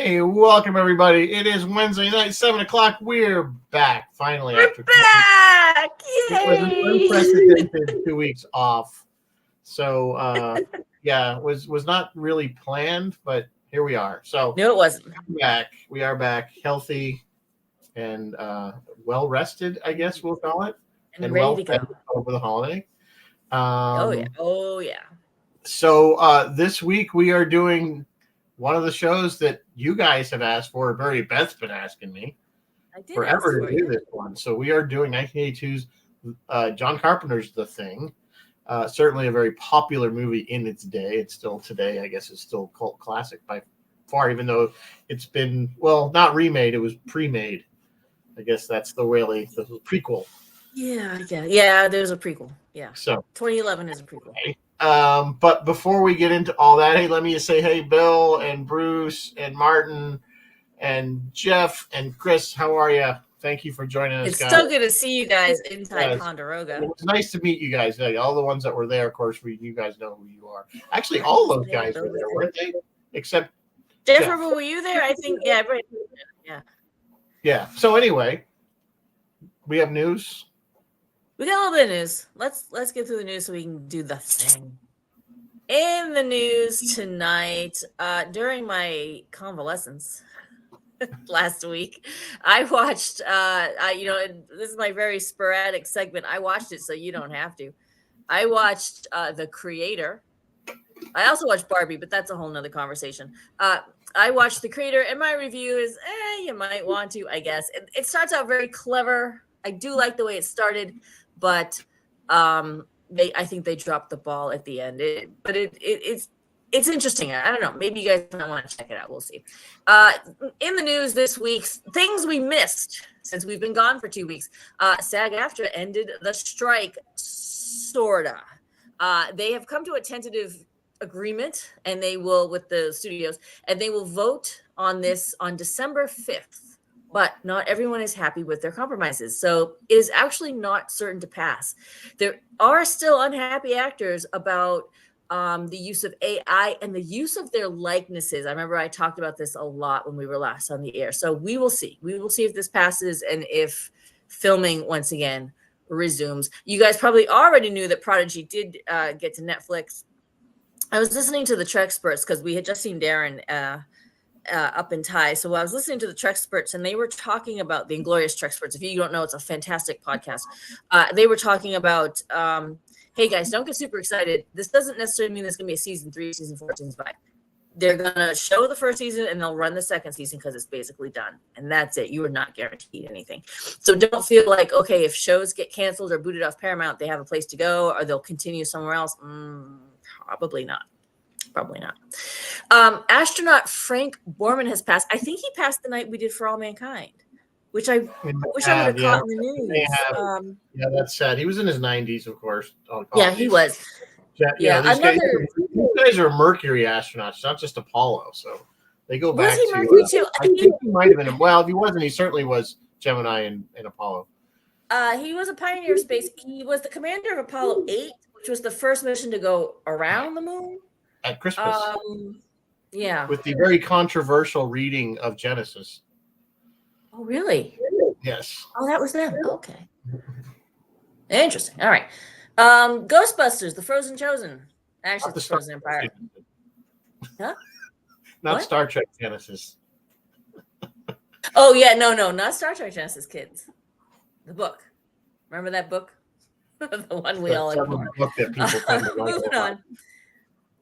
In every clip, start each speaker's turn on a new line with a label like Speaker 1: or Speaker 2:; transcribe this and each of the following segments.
Speaker 1: Hey, welcome everybody. It is Wednesday night, 7 o'clock. We're back finally after 2 weeks.
Speaker 2: Back!
Speaker 1: It was an
Speaker 2: Yay!
Speaker 1: unprecedented 2 weeks off. So yeah, was not really planned, but here we are. So
Speaker 2: No, it wasn't.
Speaker 1: we're back. We are back, healthy and well rested, I guess we'll call it,
Speaker 2: And
Speaker 1: well
Speaker 2: ready to
Speaker 1: fed
Speaker 2: go.
Speaker 1: over the holiday.
Speaker 2: Oh yeah. Oh yeah.
Speaker 1: So this week we are doing one of the shows that you guys have asked for. Barry Beth's been asking me
Speaker 2: I did
Speaker 1: forever
Speaker 2: ask
Speaker 1: to
Speaker 2: for
Speaker 1: do
Speaker 2: you.
Speaker 1: this one. So we are doing 1982's John Carpenter's The Thing. Certainly a very popular movie in its day. It's still today, I guess, is still a cult classic by far, even though it's been, well, not remade, it was pre-made. I guess that's the prequel.
Speaker 2: Yeah, there's a prequel. Yeah.
Speaker 1: So
Speaker 2: 2011 is a prequel.
Speaker 1: okay. But before we get into all that, hey, let me just say, hey, Bill and Bruce and Martin and Jeff and Chris, how are you? Thank you for joining us,
Speaker 2: It's
Speaker 1: guys.
Speaker 2: so good to see you guys in
Speaker 1: Yes.
Speaker 2: Ticonderoga.
Speaker 1: It was nice to meet you guys. All the ones that were there, of course, you guys know who you are. Actually, all those guys were there, weren't they? Except
Speaker 2: Jeff,
Speaker 1: Jeff.
Speaker 2: were you there? I think, yeah, right.
Speaker 1: Yeah. So anyway, we have news.
Speaker 2: We got a little bit of news. Let's get through the news so we can do the thing. In the news tonight, during my convalescence last week, I watched. This is my very sporadic segment. I watched it, so you don't have to. I watched The Creator. I also watched Barbie, but that's a whole nother conversation. I watched The Creator, and my review is, you might want to, I guess. It starts out very clever. I do like the way it started, but I think they dropped the ball at the end. It's interesting. I don't know. Maybe you guys might want to check it out. We'll see. In the news this week, things we missed since we've been gone for 2 weeks. SAG-AFTRA ended the strike, sorta. They have come to a tentative agreement, and they will, with the studios, and they will vote on this on December 5th. But not everyone is happy with their compromises. So it is actually not certain to pass. There are still unhappy actors about the use of AI and the use of their likenesses. I remember I talked about this a lot when we were last on the air. So we will see. We will see if this passes and if filming once again resumes. You guys probably already knew that Prodigy did get to Netflix. I was listening to the Trek Spurts because we had just seen Darren up in Thai. So I was listening to the Trek Spurts, and they were talking about the Inglorious Trek Spurts. If you don't know, it's a fantastic podcast. They were talking about, hey guys, don't get super excited. This doesn't necessarily mean there's going to be a season 3, season 4, season 5. They're going to show the first season and they'll run the second season because it's basically done. And that's it. You are not guaranteed anything. So don't feel like, okay, if shows get canceled or booted off Paramount, they have a place to go or they'll continue somewhere else. Probably not. Probably not. Astronaut Frank Borman has passed. I think he passed the night we did For All Mankind, which I wish I would have caught in the news.
Speaker 1: Yeah, that's sad. He was in his 90s, of course.
Speaker 2: Yeah, he was.
Speaker 1: Yeah, these guys are Mercury astronauts, not just Apollo. So they go back
Speaker 2: to Mercury too?
Speaker 1: I think he might have been. Well, if he wasn't, he certainly was Gemini and Apollo.
Speaker 2: He was a pioneer of space. He was the commander of Apollo 8, which was the first mission to go around the moon.
Speaker 1: At Christmas.
Speaker 2: Yeah.
Speaker 1: With the very controversial reading of Genesis.
Speaker 2: Oh, really?
Speaker 1: Yes.
Speaker 2: Oh, that was them. Okay. Interesting. All right. Ghostbusters, The Frozen Chosen. Actually, it's The Frozen Empire. Huh?
Speaker 1: Not
Speaker 2: what?
Speaker 1: Star Trek Genesis.
Speaker 2: Oh, yeah. No, not Star Trek Genesis, kids. The book. Remember that book? The one we all ignore. Moving on.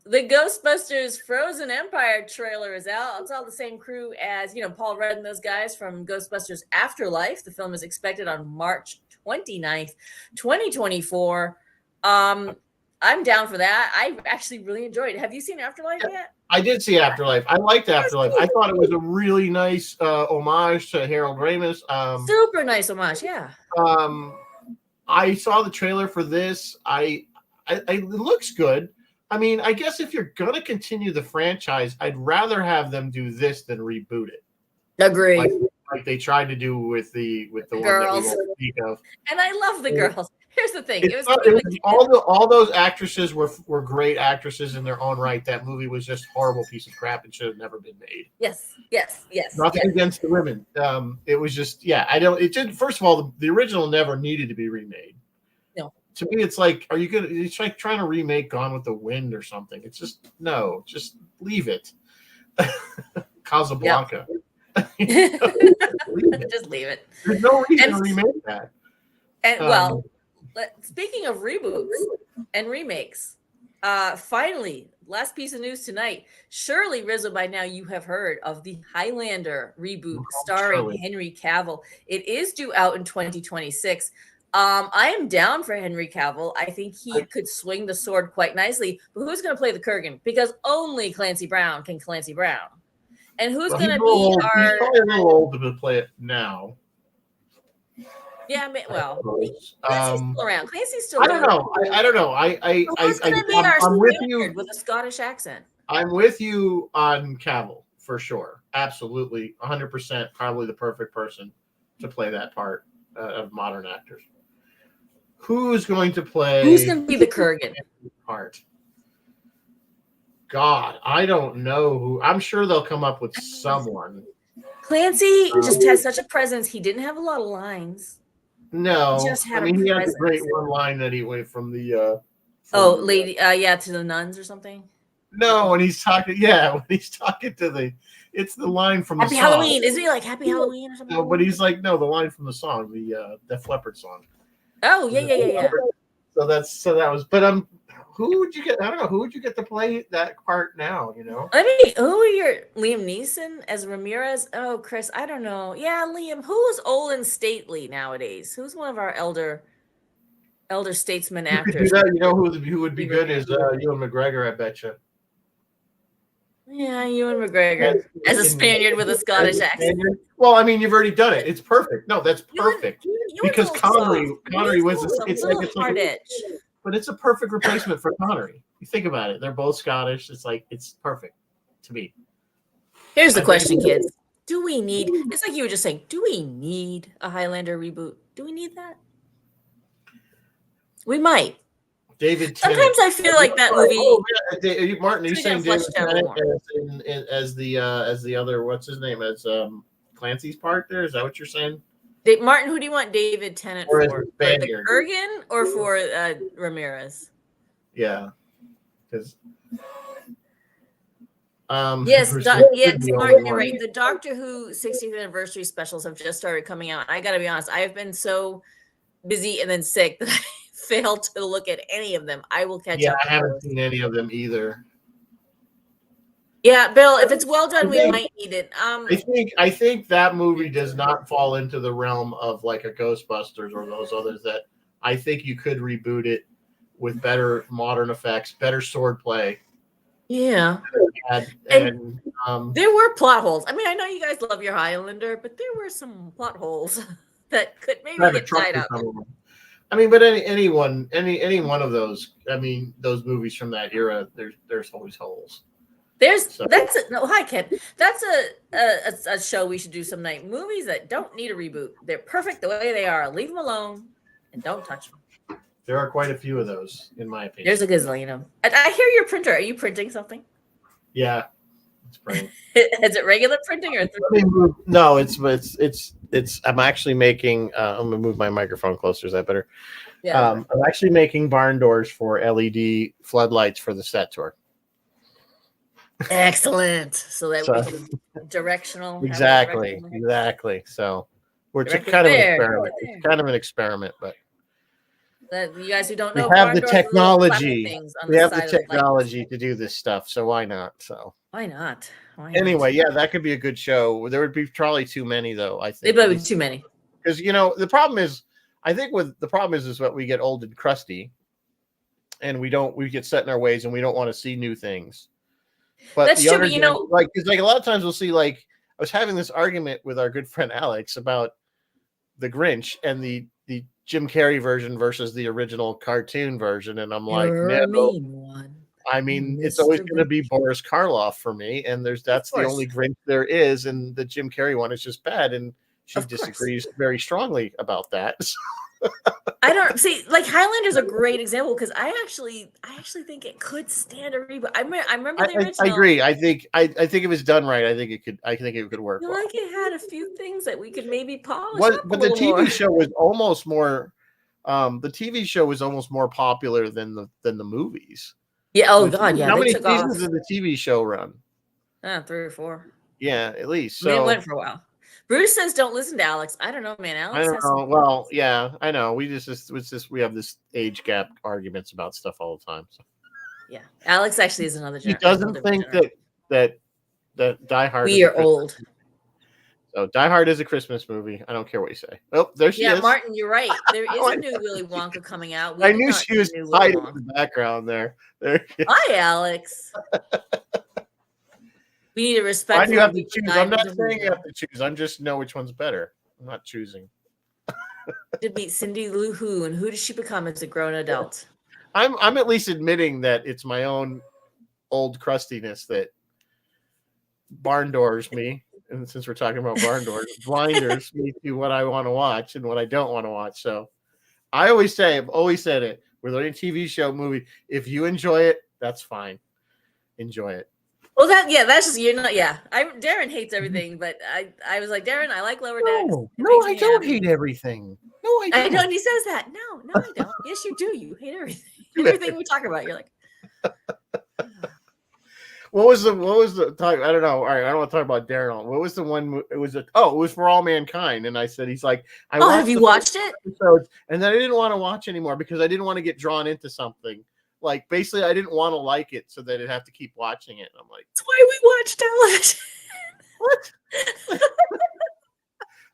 Speaker 2: The Ghostbusters Frozen Empire trailer is out. It's all the same crew as, Paul Rudd and those guys from Ghostbusters Afterlife. The film is expected on March 29th, 2024. I'm down for that. I actually really enjoyed it. Have you seen Afterlife yet?
Speaker 1: I did see Afterlife. I liked Afterlife. I thought it was a really nice homage to Harold Ramis.
Speaker 2: Super nice homage, yeah.
Speaker 1: I saw the trailer for this. It looks good. I mean, I guess if you're going to continue the franchise, I'd rather have them do this than reboot it.
Speaker 2: Agree.
Speaker 1: Like they tried to do with the one
Speaker 2: girls.
Speaker 1: that we won't speak of.
Speaker 2: And I love the girls. here's the thing.
Speaker 1: All those actresses were great actresses in their own right. That movie was just a horrible piece of crap and should have never been made.
Speaker 2: Yes.
Speaker 1: Nothing against the women. It was just, I don't. It did. First of all, the original never needed to be remade.
Speaker 2: No.
Speaker 1: To me, it's like, are you gonna? It's like trying to remake Gone with the Wind or something. It's just no. Just leave it. Casablanca.
Speaker 2: Just leave it.
Speaker 1: There's no reason to remake that.
Speaker 2: And speaking of reboots and remakes, finally, last piece of news tonight. Surely, Rizzo, by now you have heard of the Highlander reboot starring Henry Cavill. It is due out in 2026. I am down for Henry Cavill. I think he could swing the sword quite nicely. But who's going to play the Kurgan? Because only Clancy Brown can Clancy Brown. And who's going to be our?
Speaker 1: He's probably a little old to play it now.
Speaker 2: Yeah, well, Clancy's still around. Clancy's still.
Speaker 1: I don't know.
Speaker 2: Who's going to be our Spaniard with a Scottish accent?
Speaker 1: I'm with you on Cavill for sure. Absolutely, 100%. Probably the perfect person to play that part of modern actors. Who's going to play?
Speaker 2: Who's going to be the Kurgan
Speaker 1: part? God, I don't know who. I'm sure they'll come up with someone.
Speaker 2: Clancy just has such a presence. He didn't have a lot of lines.
Speaker 1: No, he had a great one line anyway from the.
Speaker 2: Lady, to the nuns or something.
Speaker 1: No, when he's talking, to the, it's the line from
Speaker 2: Happy
Speaker 1: the song.
Speaker 2: Halloween. Isn't he like Happy Halloween or something?
Speaker 1: No, but he's like, no, the line from the song, the Def Leppard song.
Speaker 2: Oh yeah.
Speaker 1: So that was, but who would you get? I don't know. Who would you get to play that part now? You know.
Speaker 2: Who are your Liam Neeson as Ramirez? Oh, Chris, I don't know. Yeah, Liam. Who is old and stately nowadays? Who's one of our elder statesman actors?
Speaker 1: You could do that. You know who would be good is Ewan McGregor. I bet you.
Speaker 2: Yeah, Ewan McGregor as a Spaniard with a Scottish accent.
Speaker 1: Well, I mean, you've already done it. It's perfect. No, that's perfect. Because Connery was but it's a perfect replacement for Connery. You think about it; they're both Scottish. It's perfect to me.
Speaker 2: Here's the question, kids: do we need? It's like you were just saying. Do we need a Highlander reboot? Do we need that? We might.
Speaker 1: David.
Speaker 2: Sometimes I feel like that movie.
Speaker 1: Martin, are you saying David Tennant as the other? What's his name? As Clancy's part there? Is that what you're saying?
Speaker 2: Martin, who do you want David Tennant for? For the Kurgan or for Ramirez?
Speaker 1: Yeah, because
Speaker 2: yes, Martin, you're right. The Doctor Who 60th anniversary specials have just started coming out. I got to be honest, I have been so busy and then sick that I failed to look at any of them. I will catch up.
Speaker 1: Yeah, I haven't seen any of them either.
Speaker 2: Yeah, Bill, if it's well done, we might need it.
Speaker 1: I think that movie does not fall into the realm of like a Ghostbusters or those others that I think you could reboot it with better modern effects, better swordplay.
Speaker 2: Yeah.
Speaker 1: And
Speaker 2: there were plot holes. I mean, I know you guys love your Highlander, but there were some plot holes that could maybe get tied up.
Speaker 1: I mean, but any one of those, I mean, those movies from that era, there's always holes.
Speaker 2: Hi Ken. That's a show we should do some night. Movies that don't need a reboot. They're perfect the way they are. Leave them alone and don't touch them.
Speaker 1: There are quite a few of those, in my opinion.
Speaker 2: There's a gazillion of them. I hear your printer. Are you printing something?
Speaker 1: Yeah, it's printing.
Speaker 2: Is it regular printing or?
Speaker 1: No, it's. I'm actually making. I'm gonna move my microphone closer. Is that better? Yeah. I'm actually making barn doors for LED floodlights for the set tour.
Speaker 2: Excellent. So that we can directional.
Speaker 1: Exactly. So we're just kind of an experiment. It's kind of an experiment, but
Speaker 2: you guys who don't know,
Speaker 1: we have the technology. We have the technology to do this stuff. So why not?
Speaker 2: Why not?
Speaker 1: Anyway, yeah, that could be a good show. There would be probably too many, though. I think
Speaker 2: there would be too many
Speaker 1: because the problem is, I think the problem is what we get old and crusty, and we get set in our ways, and we don't want to see new things. But
Speaker 2: that's true. But
Speaker 1: because a lot of times we'll see, I was having this argument with our good friend Alex about the Grinch and the Jim Carrey version versus the original cartoon version, and I'm like, no. I mean, it's always going to be Boris Karloff for me, and that's the only Grinch there is, and the Jim Carrey one is just bad. And she disagrees very strongly about that.
Speaker 2: I don't see, like, Highlander's a great example because I actually think it could stand a reboot. I remember the original.
Speaker 1: I agree. I think if it's done right, I think it could work.
Speaker 2: I feel like it had a few things that we could maybe polish up
Speaker 1: But
Speaker 2: a
Speaker 1: the
Speaker 2: little
Speaker 1: TV
Speaker 2: more.
Speaker 1: show was almost more. The TV show was almost more popular than the movies.
Speaker 2: Yeah. Oh God. Yeah.
Speaker 1: How
Speaker 2: They
Speaker 1: many
Speaker 2: took
Speaker 1: seasons
Speaker 2: off.
Speaker 1: did the TV show run?
Speaker 2: 3 or 4.
Speaker 1: Yeah, at least.
Speaker 2: So, I mean, it went for a while. Bruce says, "Don't listen to Alex." I don't know, man. Alex.
Speaker 1: I don't know. Well, yeah, I know. We we have this age gap arguments about stuff all the time. So.
Speaker 2: Yeah, Alex actually is another.
Speaker 1: He doesn't think that Die Hard.
Speaker 2: We are old.
Speaker 1: So Die Hard is a Christmas movie. I don't care what you say. Oh, there she is.
Speaker 2: Yeah, Martin, you're right. There is a new Willy Wonka coming out.
Speaker 1: I knew she was hiding in the background there.
Speaker 2: Hi, Alex. We need to respect.
Speaker 1: Why do you have to choose? I'm not saying you have to choose. I'm just know which one's better. I'm not choosing.
Speaker 2: To meet Cindy Lou Who, and who does she become as a grown adult?
Speaker 1: I'm at least admitting that it's my own old crustiness that barn doors me. And since we're talking about barn doors, blinders me to what I want to watch and what I don't want to watch. So I've always said it. With any TV show, movie, if you enjoy it, that's fine. Enjoy it.
Speaker 2: Well, that's just, you're not. Yeah, Darren hates everything, but I was like, Darren, I like Lower Decks.
Speaker 1: No, I don't hate everything. No, I don't.
Speaker 2: I know, and he says that. No, I don't. Yes, you do. You hate everything. Everything we talk about, you're like.
Speaker 1: What was the talk? I don't know. All right, I don't want to talk about Darren. What was the one? It was For All Mankind, and I said he's like,
Speaker 2: have you watched it?
Speaker 1: Episodes, and then I didn't want to watch anymore because I didn't want to get drawn into something. Like, basically, I didn't want to like it so that I'd have to keep watching it. I'm like,
Speaker 2: that's why we watch television.
Speaker 1: What?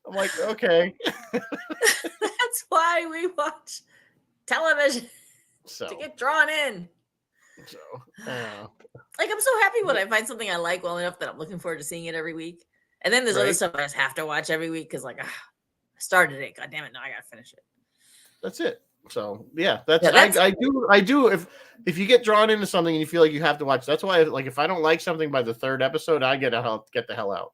Speaker 1: I'm like, okay.
Speaker 2: That's why we watch television. To get drawn in.
Speaker 1: So,
Speaker 2: like, I'm so happy when I find something I like well enough that I'm looking forward to seeing it every week. And then there's other stuff I just have to watch every week because, like, I started it. God damn it! Now I gotta finish it.
Speaker 1: That's it. So yeah, I do. If you get drawn into something and you feel like you have to watch, that's why. Like, if I don't like something by the 3rd episode, I get the hell out.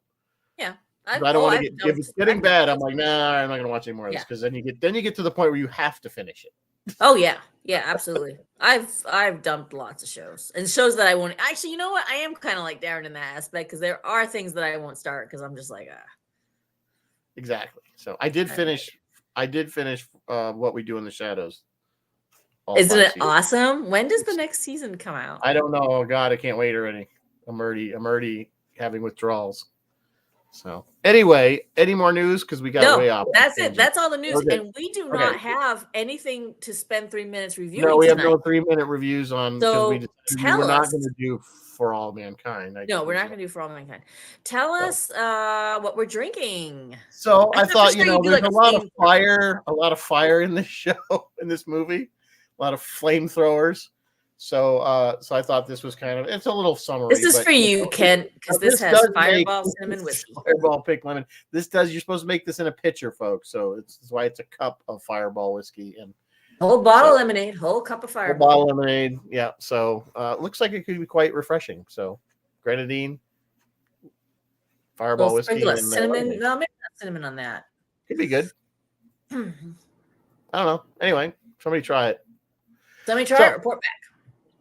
Speaker 2: Yeah,
Speaker 1: I don't want to get. If it's getting bad, I'm like, nah, I'm not gonna watch any more of this because then you get to the point where you have to finish it.
Speaker 2: Oh yeah, absolutely. I've dumped lots of shows and shows that I won't. Actually, you know what? I am kind of like Darren in that aspect because there are things that I won't start because I'm just like,
Speaker 1: Exactly. So I did finish. What We Do in the Shadows.
Speaker 2: Isn't it awesome? When does the next season come out?
Speaker 1: I don't know. Oh God, I can't wait already. I'm already having withdrawals. So anyway, any more news? Because we got way off.
Speaker 2: That's it. That's all the news. Okay. And we do not have anything to spend 3 minutes reviewing.
Speaker 1: No, we
Speaker 2: tonight.
Speaker 1: have no 3-minute reviews on.
Speaker 2: So
Speaker 1: we're not going to do For All Mankind.
Speaker 2: No, we're not going to do For All Mankind. Tell us what we're drinking.
Speaker 1: So I thought, there's a lot of fire in this show, in this movie, a lot of flamethrowers. So I thought this was it's a little summary.
Speaker 2: This is for you, Kent, because this has Fireball cinnamon whiskey.
Speaker 1: Fireball pink lemon. You're supposed to make this in a pitcher, folks. So that's why it's a cup of Fireball whiskey and
Speaker 2: whole bottle of lemonade, whole cup of Fireball.
Speaker 1: Whole bottle of lemonade. Yeah. So looks like it could be quite refreshing. So grenadine, Fireball whiskey, and
Speaker 2: cinnamon. No, maybe not cinnamon on that.
Speaker 1: Could be good. I don't know. Anyway, somebody try it.
Speaker 2: Somebody try it.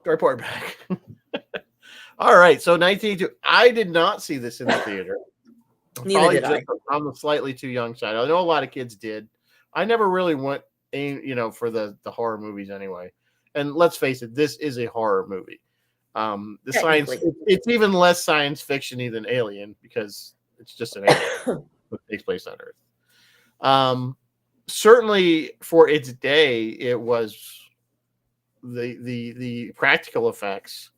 Speaker 1: Report back. All right. So 1982. I did not see this in the theater.
Speaker 2: Neither did I.
Speaker 1: On the slightly too young side. I know a lot of kids did. I never really went, for the horror movies anyway. And let's face it, this is a horror movie. The science, it's even less science fiction-y than Alien because it's just an alien that takes place on Earth. Certainly for its day, it was the practical effects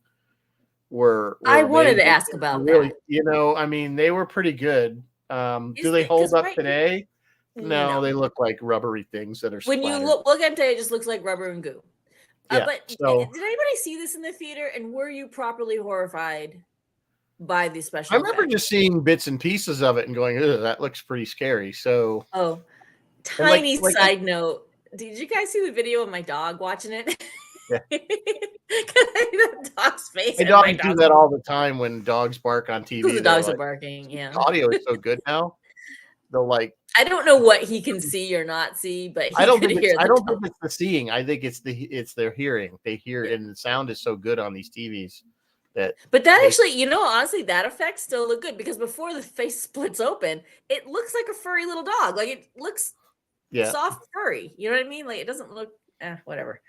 Speaker 1: were
Speaker 2: I wanted to ask about
Speaker 1: really, that. They were pretty good. Do they hold up today? No, they look like rubbery things that are
Speaker 2: when splattered. You look at it today, it just looks like rubber and goo. But did anybody see this in the theater, and were you properly horrified by the special
Speaker 1: I remember just seeing bits and pieces of it and going, that looks pretty scary. So
Speaker 2: tiny side note, did you guys see the video of my dog watching it?
Speaker 1: Yeah.
Speaker 2: The dog's face.
Speaker 1: My dogs do that all the time when dogs bark on TV.
Speaker 2: The dogs are barking. Yeah.
Speaker 1: The audio is so good now. They'll
Speaker 2: I don't know what he can see or not see, but he could hear
Speaker 1: I
Speaker 2: the
Speaker 1: don't think
Speaker 2: tone.
Speaker 1: it's the seeing. I think it's their hearing. They hear,
Speaker 2: Yeah.
Speaker 1: and the sound is so good on these TVs that
Speaker 2: But that
Speaker 1: they
Speaker 2: actually, honestly, that effect still looked good because before the face splits open, it looks like a furry little dog. Like it looks
Speaker 1: yeah
Speaker 2: soft furry. You know what I mean? Like it doesn't look whatever.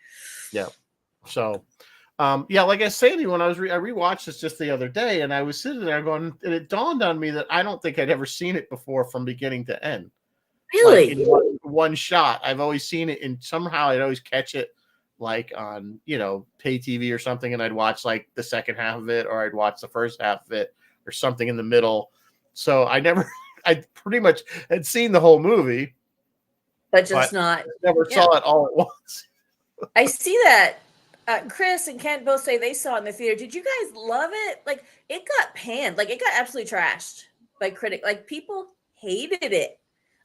Speaker 1: yeah. So yeah, like I was saying, when I rewatched this just the other day, and I was sitting there going, and it dawned on me that I don't think I'd ever seen it before from beginning to end. Like
Speaker 2: Really?
Speaker 1: in one shot. I've always seen it, and somehow I'd always catch it like on pay TV or something, and I'd watch like the second half of it, or I'd watch the first half of it, or something in the middle. So I pretty much had seen the whole movie,
Speaker 2: But just
Speaker 1: but
Speaker 2: not.
Speaker 1: never
Speaker 2: Yeah.
Speaker 1: saw it all at once.
Speaker 2: I see that. Chris and Kent both say they saw it in the theater. Did you guys love it? Like it got panned. Like it got absolutely trashed by critics. Like people hated it.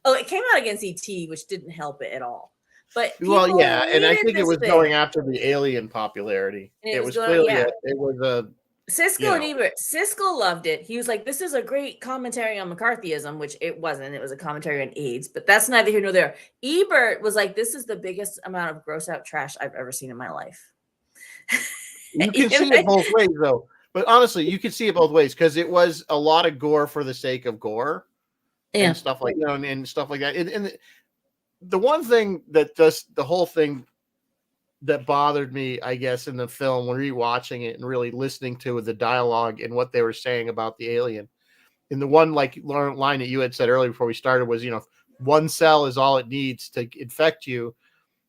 Speaker 2: Oh, it came out against ET, which didn't help it at all. But
Speaker 1: Well,
Speaker 2: people
Speaker 1: yeah, and I
Speaker 2: hated
Speaker 1: think it
Speaker 2: this
Speaker 1: was
Speaker 2: thing.
Speaker 1: going after the Alien popularity.
Speaker 2: And it
Speaker 1: It
Speaker 2: was
Speaker 1: was
Speaker 2: going,
Speaker 1: clearly
Speaker 2: yeah.
Speaker 1: it was a
Speaker 2: Siskel and Ebert. Siskel loved it. He was like, "This is a great commentary on McCarthyism," which it wasn't. It was a commentary on AIDS, but that's neither here nor there. Ebert was like, "This is the biggest amount of gross out trash I've ever seen in my life."
Speaker 1: You can see it both ways, though. But honestly, you can see it both ways because it was a lot of gore for the sake of gore and stuff like and stuff like that. And the one thing that just the whole thing that bothered me, I guess, in the film when rewatching it and really listening to the dialogue and what they were saying about the alien, in the one like line that you had said earlier before we started was, one cell is all it needs to infect you.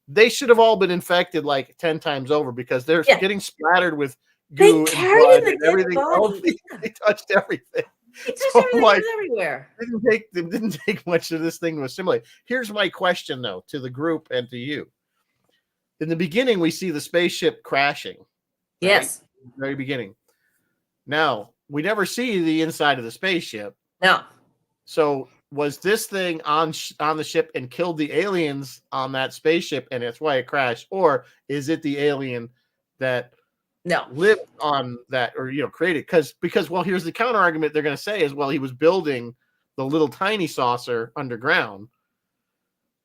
Speaker 1: They should have all been infected like 10 times over because they're getting splattered with goo and blood and everything else. They touched everything.
Speaker 2: He touched everything. It was everywhere.
Speaker 1: It didn't take much of this thing to assimilate. Here's my question, though, to the group and to you. In the beginning, we see the spaceship crashing.
Speaker 2: Yes.
Speaker 1: Right? Very beginning. Now, we never see the inside of the spaceship.
Speaker 2: No.
Speaker 1: So was this thing on the ship and killed the aliens on that spaceship, and that's why it crashed? Or is it the alien that lived on that, or created? Because well, here's the counter argument they're going to say is, well, he was building the little tiny saucer underground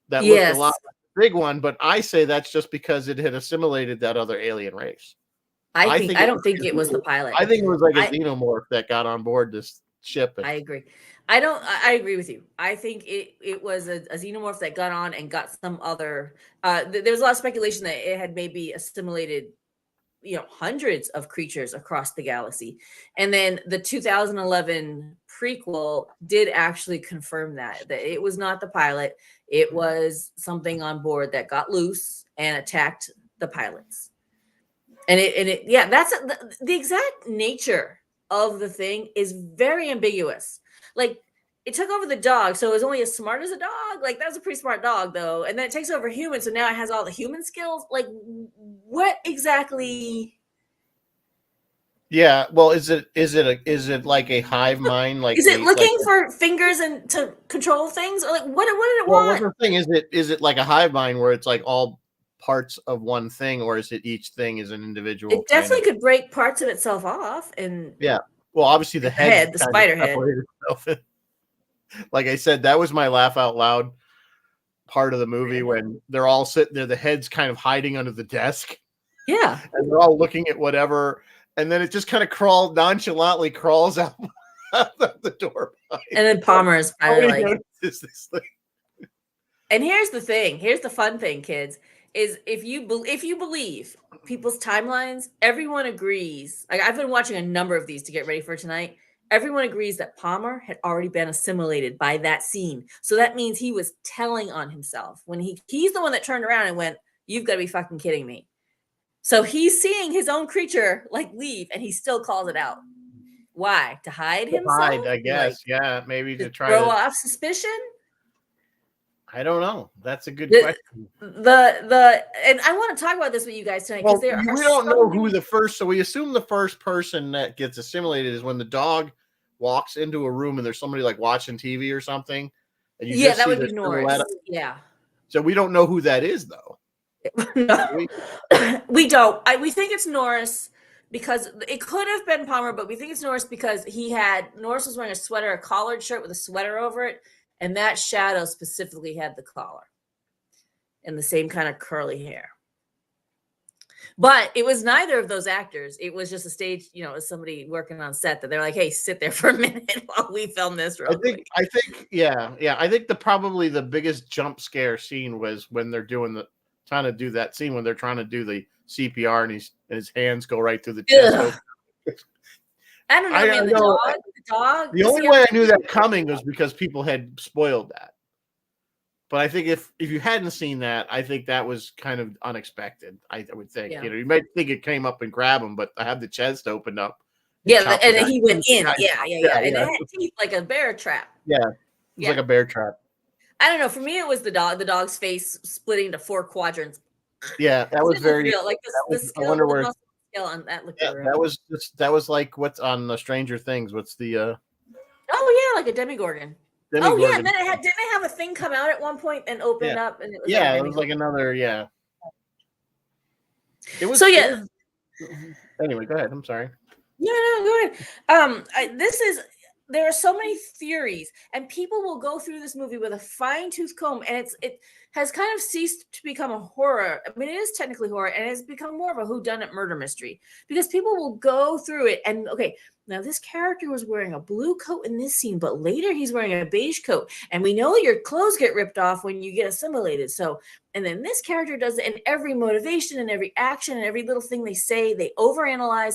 Speaker 1: that looked a lot like the big one, but I say that's just because it had assimilated that other alien race.
Speaker 2: I don't think it was the pilot.
Speaker 1: I think it was like a xenomorph that got on board this ship.
Speaker 2: I agree. I agree with you. I think it was a xenomorph that got on and got some other. There was a lot of speculation that it had maybe assimilated, hundreds of creatures across the galaxy, and then the 2011 prequel did actually confirm that it was not the pilot. It was something on board that got loose and attacked the pilots. That's the exact nature of the thing is very ambiguous. Like it took over the dog, so it was only as smart as a dog. Like that's a pretty smart dog, though. And then it takes over humans, so now it has all the human skills. Like what exactly?
Speaker 1: Yeah, well, is it like a hive mind? Like
Speaker 2: is it looking for fingers and to control things, or like what did it want?
Speaker 1: What's the thing? Is it like a hive mind where it's like all parts of one thing, or is it each thing is an individual?
Speaker 2: It definitely could break parts of itself off, and
Speaker 1: well, obviously the head,
Speaker 2: the spider head.
Speaker 1: Like I said, that was my laugh out loud part of the movie when they're all sitting there, the head's kind of hiding under the desk.
Speaker 2: Yeah,
Speaker 1: and they're all looking at whatever, and then it just kind of nonchalantly crawls out the door.
Speaker 2: And then Palmer is finally like,
Speaker 1: this thing.
Speaker 2: And here's the thing. Here's the fun thing, kids. Is if you believe people's timelines, everyone agrees. Like I've been watching a number of these to get ready for tonight. Everyone agrees that Palmer had already been assimilated by that scene. So that means he was telling on himself when he's the one that turned around and went, "You've got to be fucking kidding me." So he's seeing his own creature like leave, and he still calls it out. Why? To hide himself?
Speaker 1: Hide, I guess. Like, maybe to try
Speaker 2: throw off suspicion.
Speaker 1: I don't know. That's a good question.
Speaker 2: And I want to talk about this with you guys tonight because
Speaker 1: we don't know who the first. So we assume the first person that gets assimilated is when the dog walks into a room and there's somebody like watching TV or something. And you just
Speaker 2: that
Speaker 1: see
Speaker 2: would be Norris. Yeah.
Speaker 1: So we don't know who that is, though.
Speaker 2: No, we don't. We think it's Norris because it could have been Palmer, but we think it's Norris because Norris was wearing a collared shirt with a sweater over it. and that shadow specifically had the collar and the same kind of curly hair. But it was neither of those actors. It was just a stage, you know, it was somebody working on set that they're like, hey, sit there for a minute while we film this real quick.
Speaker 1: I think, yeah. I think probably the biggest jump scare scene was when they're trying to do that scene when they're trying to do the CPR and his hands go right through the chest.
Speaker 2: I don't know, man. The dog.
Speaker 1: The only way I knew that coming was because people had spoiled that. But I think if you hadn't seen that, I think that was kind of unexpected. I would think, you know, you might think it came up and grab him, but I have the chest opened up.
Speaker 2: Yeah, and then he went in. Yeah. And it had teeth like a bear trap.
Speaker 1: Yeah, it was like a bear trap.
Speaker 2: I don't know. For me, it was the dog. The dog's face splitting into 4 quadrants.
Speaker 1: Yeah, that was very
Speaker 2: real. Like the skill, I wonder where scale on that looked.
Speaker 1: Yeah, that was like what's on the Stranger Things. What's the?
Speaker 2: Oh yeah, like a Demogorgon. Oh yeah, and then didn't it have a thing come out at one point and open up? And it was
Speaker 1: it was like another It was Anyway, go ahead. I'm sorry.
Speaker 2: No, go ahead. There are so many theories, and people will go through this movie with a fine-tooth comb, and it has kind of ceased to become a horror. I mean, it is technically horror, and it's become more of a whodunit murder mystery because people will go through it and, okay, now this character was wearing a blue coat in this scene, but later he's wearing a beige coat, and we know your clothes get ripped off when you get assimilated. So, and then this character does it, and every motivation and every action and every little thing they say, they overanalyze.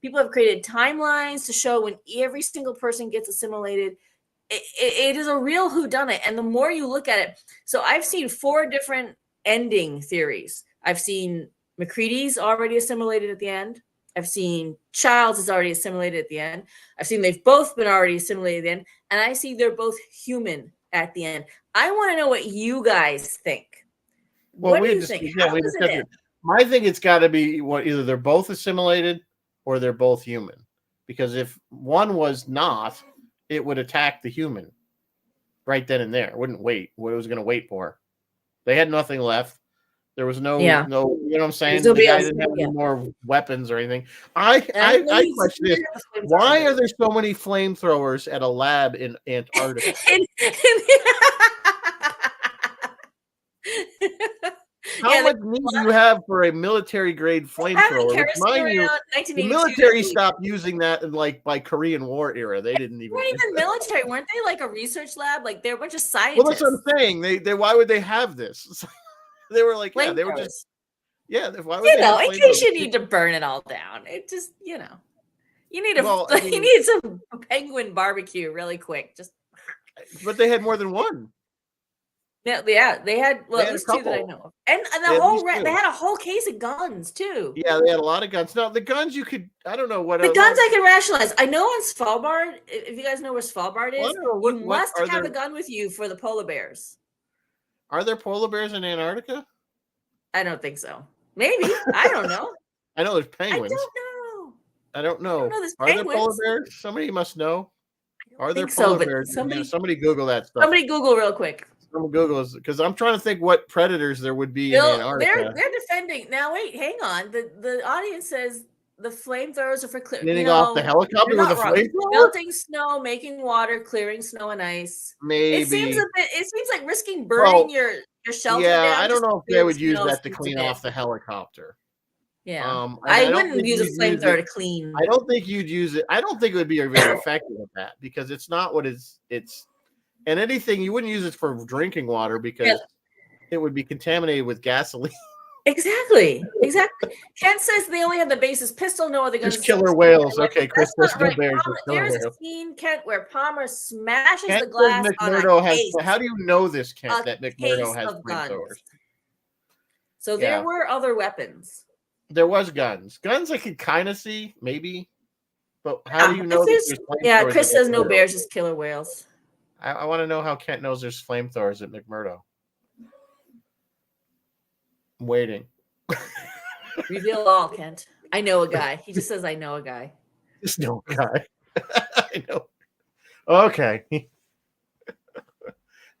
Speaker 2: People have created timelines to show when every single person gets assimilated. It is a real whodunit. And the more you look at it, so I've seen 4 different ending theories. I've seen McCready's already assimilated at the end. I've seen Childs is already assimilated at the end. I've seen they've both been already assimilated at the end. And I see they're both human at the end. I want to know what you guys think.
Speaker 1: Well,
Speaker 2: what do you think?
Speaker 1: I think it's got to be either they're both assimilated or they're both human. Because if one was not, it would attack the human right then and there. It wouldn't wait. What it was going to wait for. They had nothing left. There was no, you know what I'm saying? The guy didn't have any more weapons or anything. I question this. Why are there so many flamethrowers at a lab in Antarctica? How much need do you have for a military grade flamethrower? Mind you, the military stopped using that in by Korean War era. They didn't even.
Speaker 2: They weren't even military, weren't they? Like a research lab? Like they're a bunch of scientists.
Speaker 1: Well, that's what I'm saying. They why would they have this? They were like, they were just Why would
Speaker 2: in case you need to burn it all down. It just you need you need some penguin barbecue really quick. Just.
Speaker 1: But they had more than one.
Speaker 2: Yeah, they had at least 2 that I know of. And they had a whole case of guns too.
Speaker 1: Yeah, they had a lot of guns. Now the guns I don't know what
Speaker 2: the guns I can rationalize. I know on Svalbard, if you guys know where Svalbard is, you must have a gun with you for the polar bears.
Speaker 1: Are there polar bears in Antarctica?
Speaker 2: I don't think so. Maybe. I don't know.
Speaker 1: I know there's penguins. I don't know. Are there polar bears? Somebody must know. Are there polar bears? Somebody Google that stuff.
Speaker 2: Somebody Google real quick.
Speaker 1: Google because I'm trying to think what predators there would be in Antarctica.
Speaker 2: They're defending. Now wait, hang on. The audience says the flamethrowers are for clearing.
Speaker 1: Getting off the helicopter with a flamethrower?
Speaker 2: Melting snow, making water, clearing snow and ice.
Speaker 1: Maybe
Speaker 2: it seems like risking burning your shelter.
Speaker 1: Yeah, I don't know if they would use that to clean off the helicopter.
Speaker 2: Yeah, I wouldn't use a flamethrower to clean.
Speaker 1: I don't think you'd use it. I don't think it would be very effective at that because it's not what it's. And anything, you wouldn't use it for drinking water because it would be contaminated with gasoline.
Speaker 2: Exactly. Kent says they only have the basis pistol, no other guns.
Speaker 1: Just killer whales. Okay, Chris,
Speaker 2: there's a scene, Kent, where Palmer smashes the glass on a case.
Speaker 1: How do you know this, Kent, that McMurdo has flamethrowers?
Speaker 2: So there were other weapons.
Speaker 1: There was guns. Guns I could kind of see, maybe. But how do you know there's flamethrowers?
Speaker 2: Yeah, Chris says no bears, just killer whales.
Speaker 1: I want to know how Kent knows there's flamethrowers at McMurdo. I'm waiting.
Speaker 2: Reveal all, Kent. I know a guy. He just says, I know a guy.
Speaker 1: Just know a guy. I know. Okay.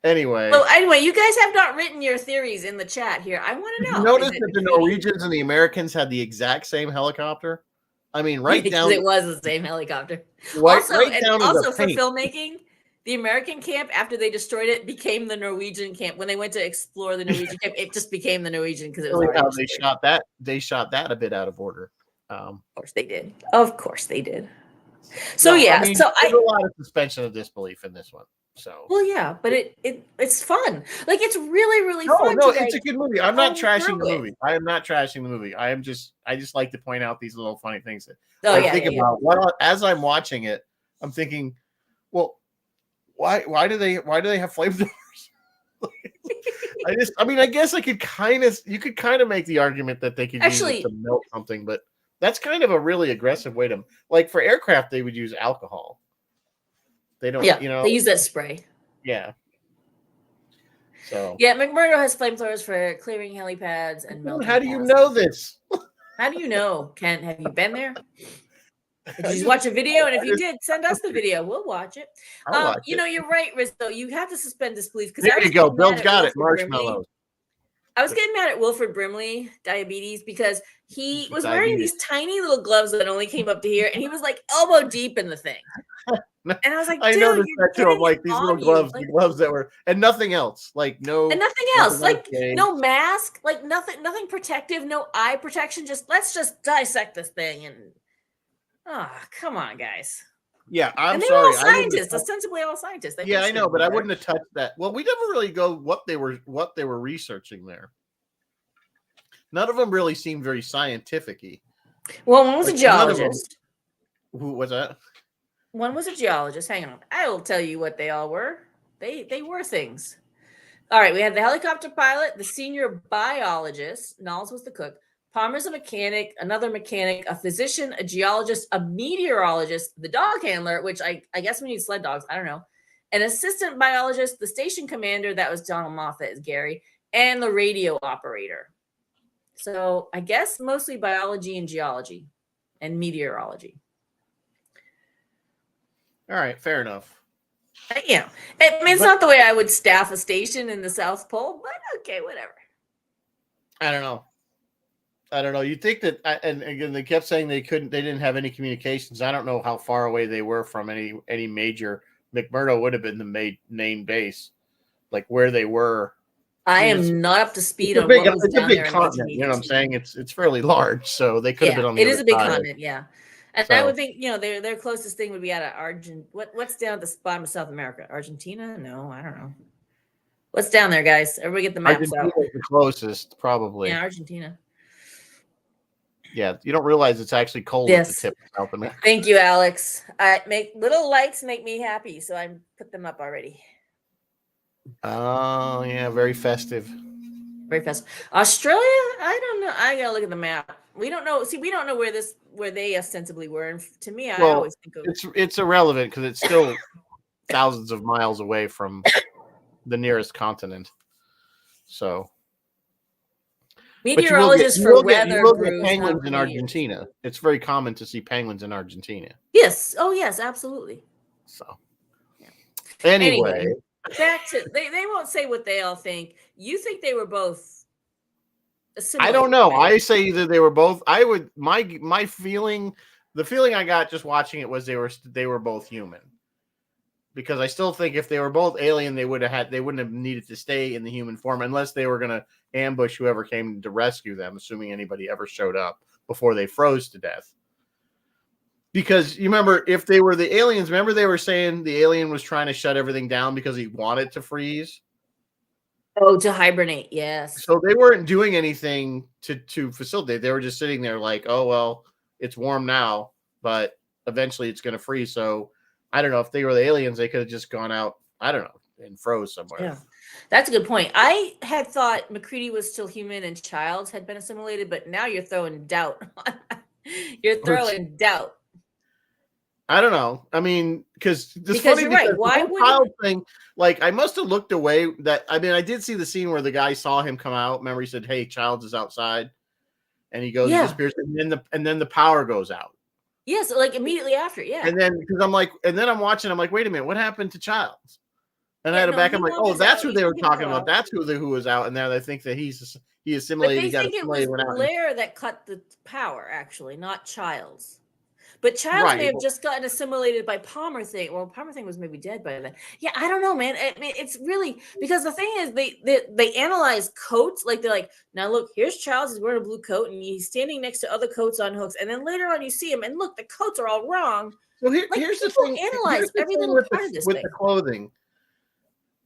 Speaker 1: Anyway,
Speaker 2: you guys have not written your theories in the chat here. I want to know.
Speaker 1: Notice that the Norwegians and the Americans had the exact same helicopter. I mean, right down.
Speaker 2: It was the same helicopter.
Speaker 1: Right
Speaker 2: also
Speaker 1: down
Speaker 2: for filmmaking, the American camp, after they destroyed it, became the Norwegian camp. When they went to explore the Norwegian camp, it just became the Norwegian because it was already
Speaker 1: how
Speaker 2: destroyed.
Speaker 1: they shot that a bit out of order.
Speaker 2: Of course they did. Of course they did. So
Speaker 1: No,
Speaker 2: yeah,
Speaker 1: I mean,
Speaker 2: so
Speaker 1: there's a lot of suspension of disbelief in this one. So
Speaker 2: well, yeah, but it's fun. Like it's really
Speaker 1: no,
Speaker 2: fun
Speaker 1: no,
Speaker 2: to
Speaker 1: it's a
Speaker 2: like
Speaker 1: good movie. I'm not
Speaker 2: comb
Speaker 1: trashing the
Speaker 2: through it.
Speaker 1: movie. I am not trashing the movie. I just like to point out these little funny things that
Speaker 2: Oh
Speaker 1: like
Speaker 2: yeah,
Speaker 1: think
Speaker 2: yeah,
Speaker 1: about. Well, as I'm watching it, I'm thinking, well, why do they have flamethrowers? I mean, I guess you could kind of make the argument that they could use it to
Speaker 2: Actually,
Speaker 1: melt something, but that's kind of a really aggressive way to like for aircraft they would use alcohol. They don't,
Speaker 2: yeah, they use that spray.
Speaker 1: yeah. So
Speaker 2: Yeah, McMurdo has flamethrowers for clearing helipads and melting.
Speaker 1: how do you
Speaker 2: gases.
Speaker 1: know this?
Speaker 2: How do you know? Ken, have you been there? Did you just watch a video? And if you did, send us the video. We'll watch it.
Speaker 1: I'll watch it.
Speaker 2: You're right, Rizzo. You have to suspend disbelief because
Speaker 1: There you go. Bill's got it. Marshmallows.
Speaker 2: I was getting mad at Wilfred Brimley, diabetes, because he was wearing
Speaker 1: Diabetes.
Speaker 2: these tiny little gloves that only came up to here, and he was like elbow deep in the thing. And I was like,
Speaker 1: I
Speaker 2: dude,
Speaker 1: noticed
Speaker 2: you're
Speaker 1: that too. I'm
Speaker 2: getting
Speaker 1: like
Speaker 2: it
Speaker 1: these
Speaker 2: on
Speaker 1: little
Speaker 2: you.
Speaker 1: gloves,
Speaker 2: Like,
Speaker 1: the gloves that were, and nothing else. Like
Speaker 2: and nothing else, like
Speaker 1: okay.
Speaker 2: no mask, like nothing protective, no eye protection. Just let's just dissect this thing and come on, guys.
Speaker 1: Yeah, I'm
Speaker 2: and they
Speaker 1: sorry.
Speaker 2: were all scientists, ostensibly all scientists.
Speaker 1: Yeah, I know, but I wouldn't have touched that. Well, we never really go what they were researching there. None of them really seemed very scientific-y.
Speaker 2: Well, one was a geologist.
Speaker 1: Who was that?
Speaker 2: One was a geologist. Hang on. I will tell you what they all were. They were things. All right, we had the helicopter pilot, the senior biologist, Knowles was the cook, Palmer's a mechanic, another mechanic, a physician, a geologist, a meteorologist, the dog handler, which I guess we need sled dogs, I don't know, an assistant biologist, the station commander, that was Donald Moffat as Gary, and the radio operator. So I guess mostly biology and geology and meteorology.
Speaker 1: All right, fair enough.
Speaker 2: Yeah, I mean, it's not the way I would staff a station in the South Pole, but okay, whatever.
Speaker 1: I don't know. You think that, and again, they kept saying they didn't have any communications. I don't know how far away they were from any major. McMurdo would have been the main base, like where they were.
Speaker 2: I am not up to speed on what was down there.
Speaker 1: It's a big continent. You know what I'm saying? It's fairly large, so they could have been on the
Speaker 2: other side. It is a big
Speaker 1: side.
Speaker 2: continent, yeah. And I would think, their closest thing would be out of Argentina. What's down at the bottom of South America? Argentina? No, I don't know. What's down there, guys? Everybody get the maps out.
Speaker 1: The closest, probably.
Speaker 2: Yeah, Argentina.
Speaker 1: Yeah, you don't realize it's actually cold at the tip of South America.
Speaker 2: Thank you, Alex. Little lights make me happy, so I put them up already.
Speaker 1: Oh, yeah, very festive.
Speaker 2: Very festive. Australia? I don't know. I gotta look at the map. We don't know. See, we don't know where they ostensibly were. And to me, I always think of
Speaker 1: it's irrelevant because it's still thousands of miles away from the nearest continent. So
Speaker 2: meteorologists for weather.
Speaker 1: You will get penguins in Argentina. It's very common to see penguins in Argentina.
Speaker 2: Yes. Oh, yes, absolutely.
Speaker 1: So anyway.
Speaker 2: Back to they won't say what they all think. You think they were both
Speaker 1: I don't know. Right? I say either they were both. I would my feeling, the feeling I got just watching it was they were both human. Because I still think if they were both alien, they wouldn't have needed to stay in the human form unless they were gonna ambush whoever came to rescue them, assuming anybody ever showed up before they froze to death. Because you remember, if they were the aliens, remember they were saying the alien was trying to shut everything down because he wanted to freeze?
Speaker 2: Oh, to hibernate, yes.
Speaker 1: So they weren't doing anything to facilitate. They were just sitting there like, oh, well, it's warm now, but eventually it's going to freeze. So I don't know. If they were the aliens, they could have just gone out, I don't know, and froze somewhere.
Speaker 2: Yeah, that's a good point. I had thought McCready was still human and Childs had been assimilated, but now you're throwing doubt. You're throwing doubt.
Speaker 1: I don't know. I mean, because
Speaker 2: you're right. Why would
Speaker 1: Child thing? Like, I must have looked away. I did see the scene where the guy saw him come out. Remember, he said, "Hey, Childs is outside," and he goes, disappears, and then the power goes out.
Speaker 2: Yes, like immediately after, yeah.
Speaker 1: And then because I'm I'm watching, I'm like, wait a minute, what happened to Childs? And I had to back. I'm like, oh, that's who they were talking about. That's who was out, and now they think that he assimilated.
Speaker 2: But they think it was Blair that cut the power, actually, not Childs. But Childs may
Speaker 1: Right.
Speaker 2: have just gotten assimilated by Palmer thing. Well, Palmer thing was maybe dead by then. Yeah, I don't know, man. I mean, it's really because the thing is they analyze coats. Like they're like, now look, here's Childs. He's wearing a blue coat and he's standing next to other coats on hooks. And then later on, you see him and look, the coats are all wrong.
Speaker 1: So
Speaker 2: Like,
Speaker 1: here's the
Speaker 2: people
Speaker 1: thing.
Speaker 2: analyze
Speaker 1: Here's the
Speaker 2: every
Speaker 1: thing
Speaker 2: little
Speaker 1: with
Speaker 2: part of this
Speaker 1: with
Speaker 2: thing.
Speaker 1: the clothing.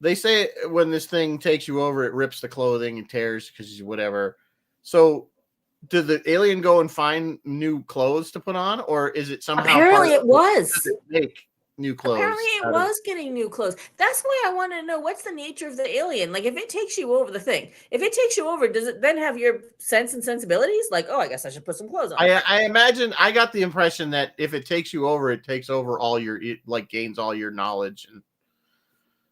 Speaker 1: They say when this thing takes you over, it rips the clothing and tears because whatever. So, did the alien go and find new clothes to put on, or is it somehow
Speaker 2: Apparently, it was.
Speaker 1: does it make new clothes?
Speaker 2: Apparently, it was getting new clothes. That's why I want to know what's the nature of the alien. Like, if it takes you over, does it then have your sense and sensibilities? Like, oh, I guess I should put some clothes on.
Speaker 1: I imagine I got the impression that if it takes you over, it takes over all your gains all your knowledge and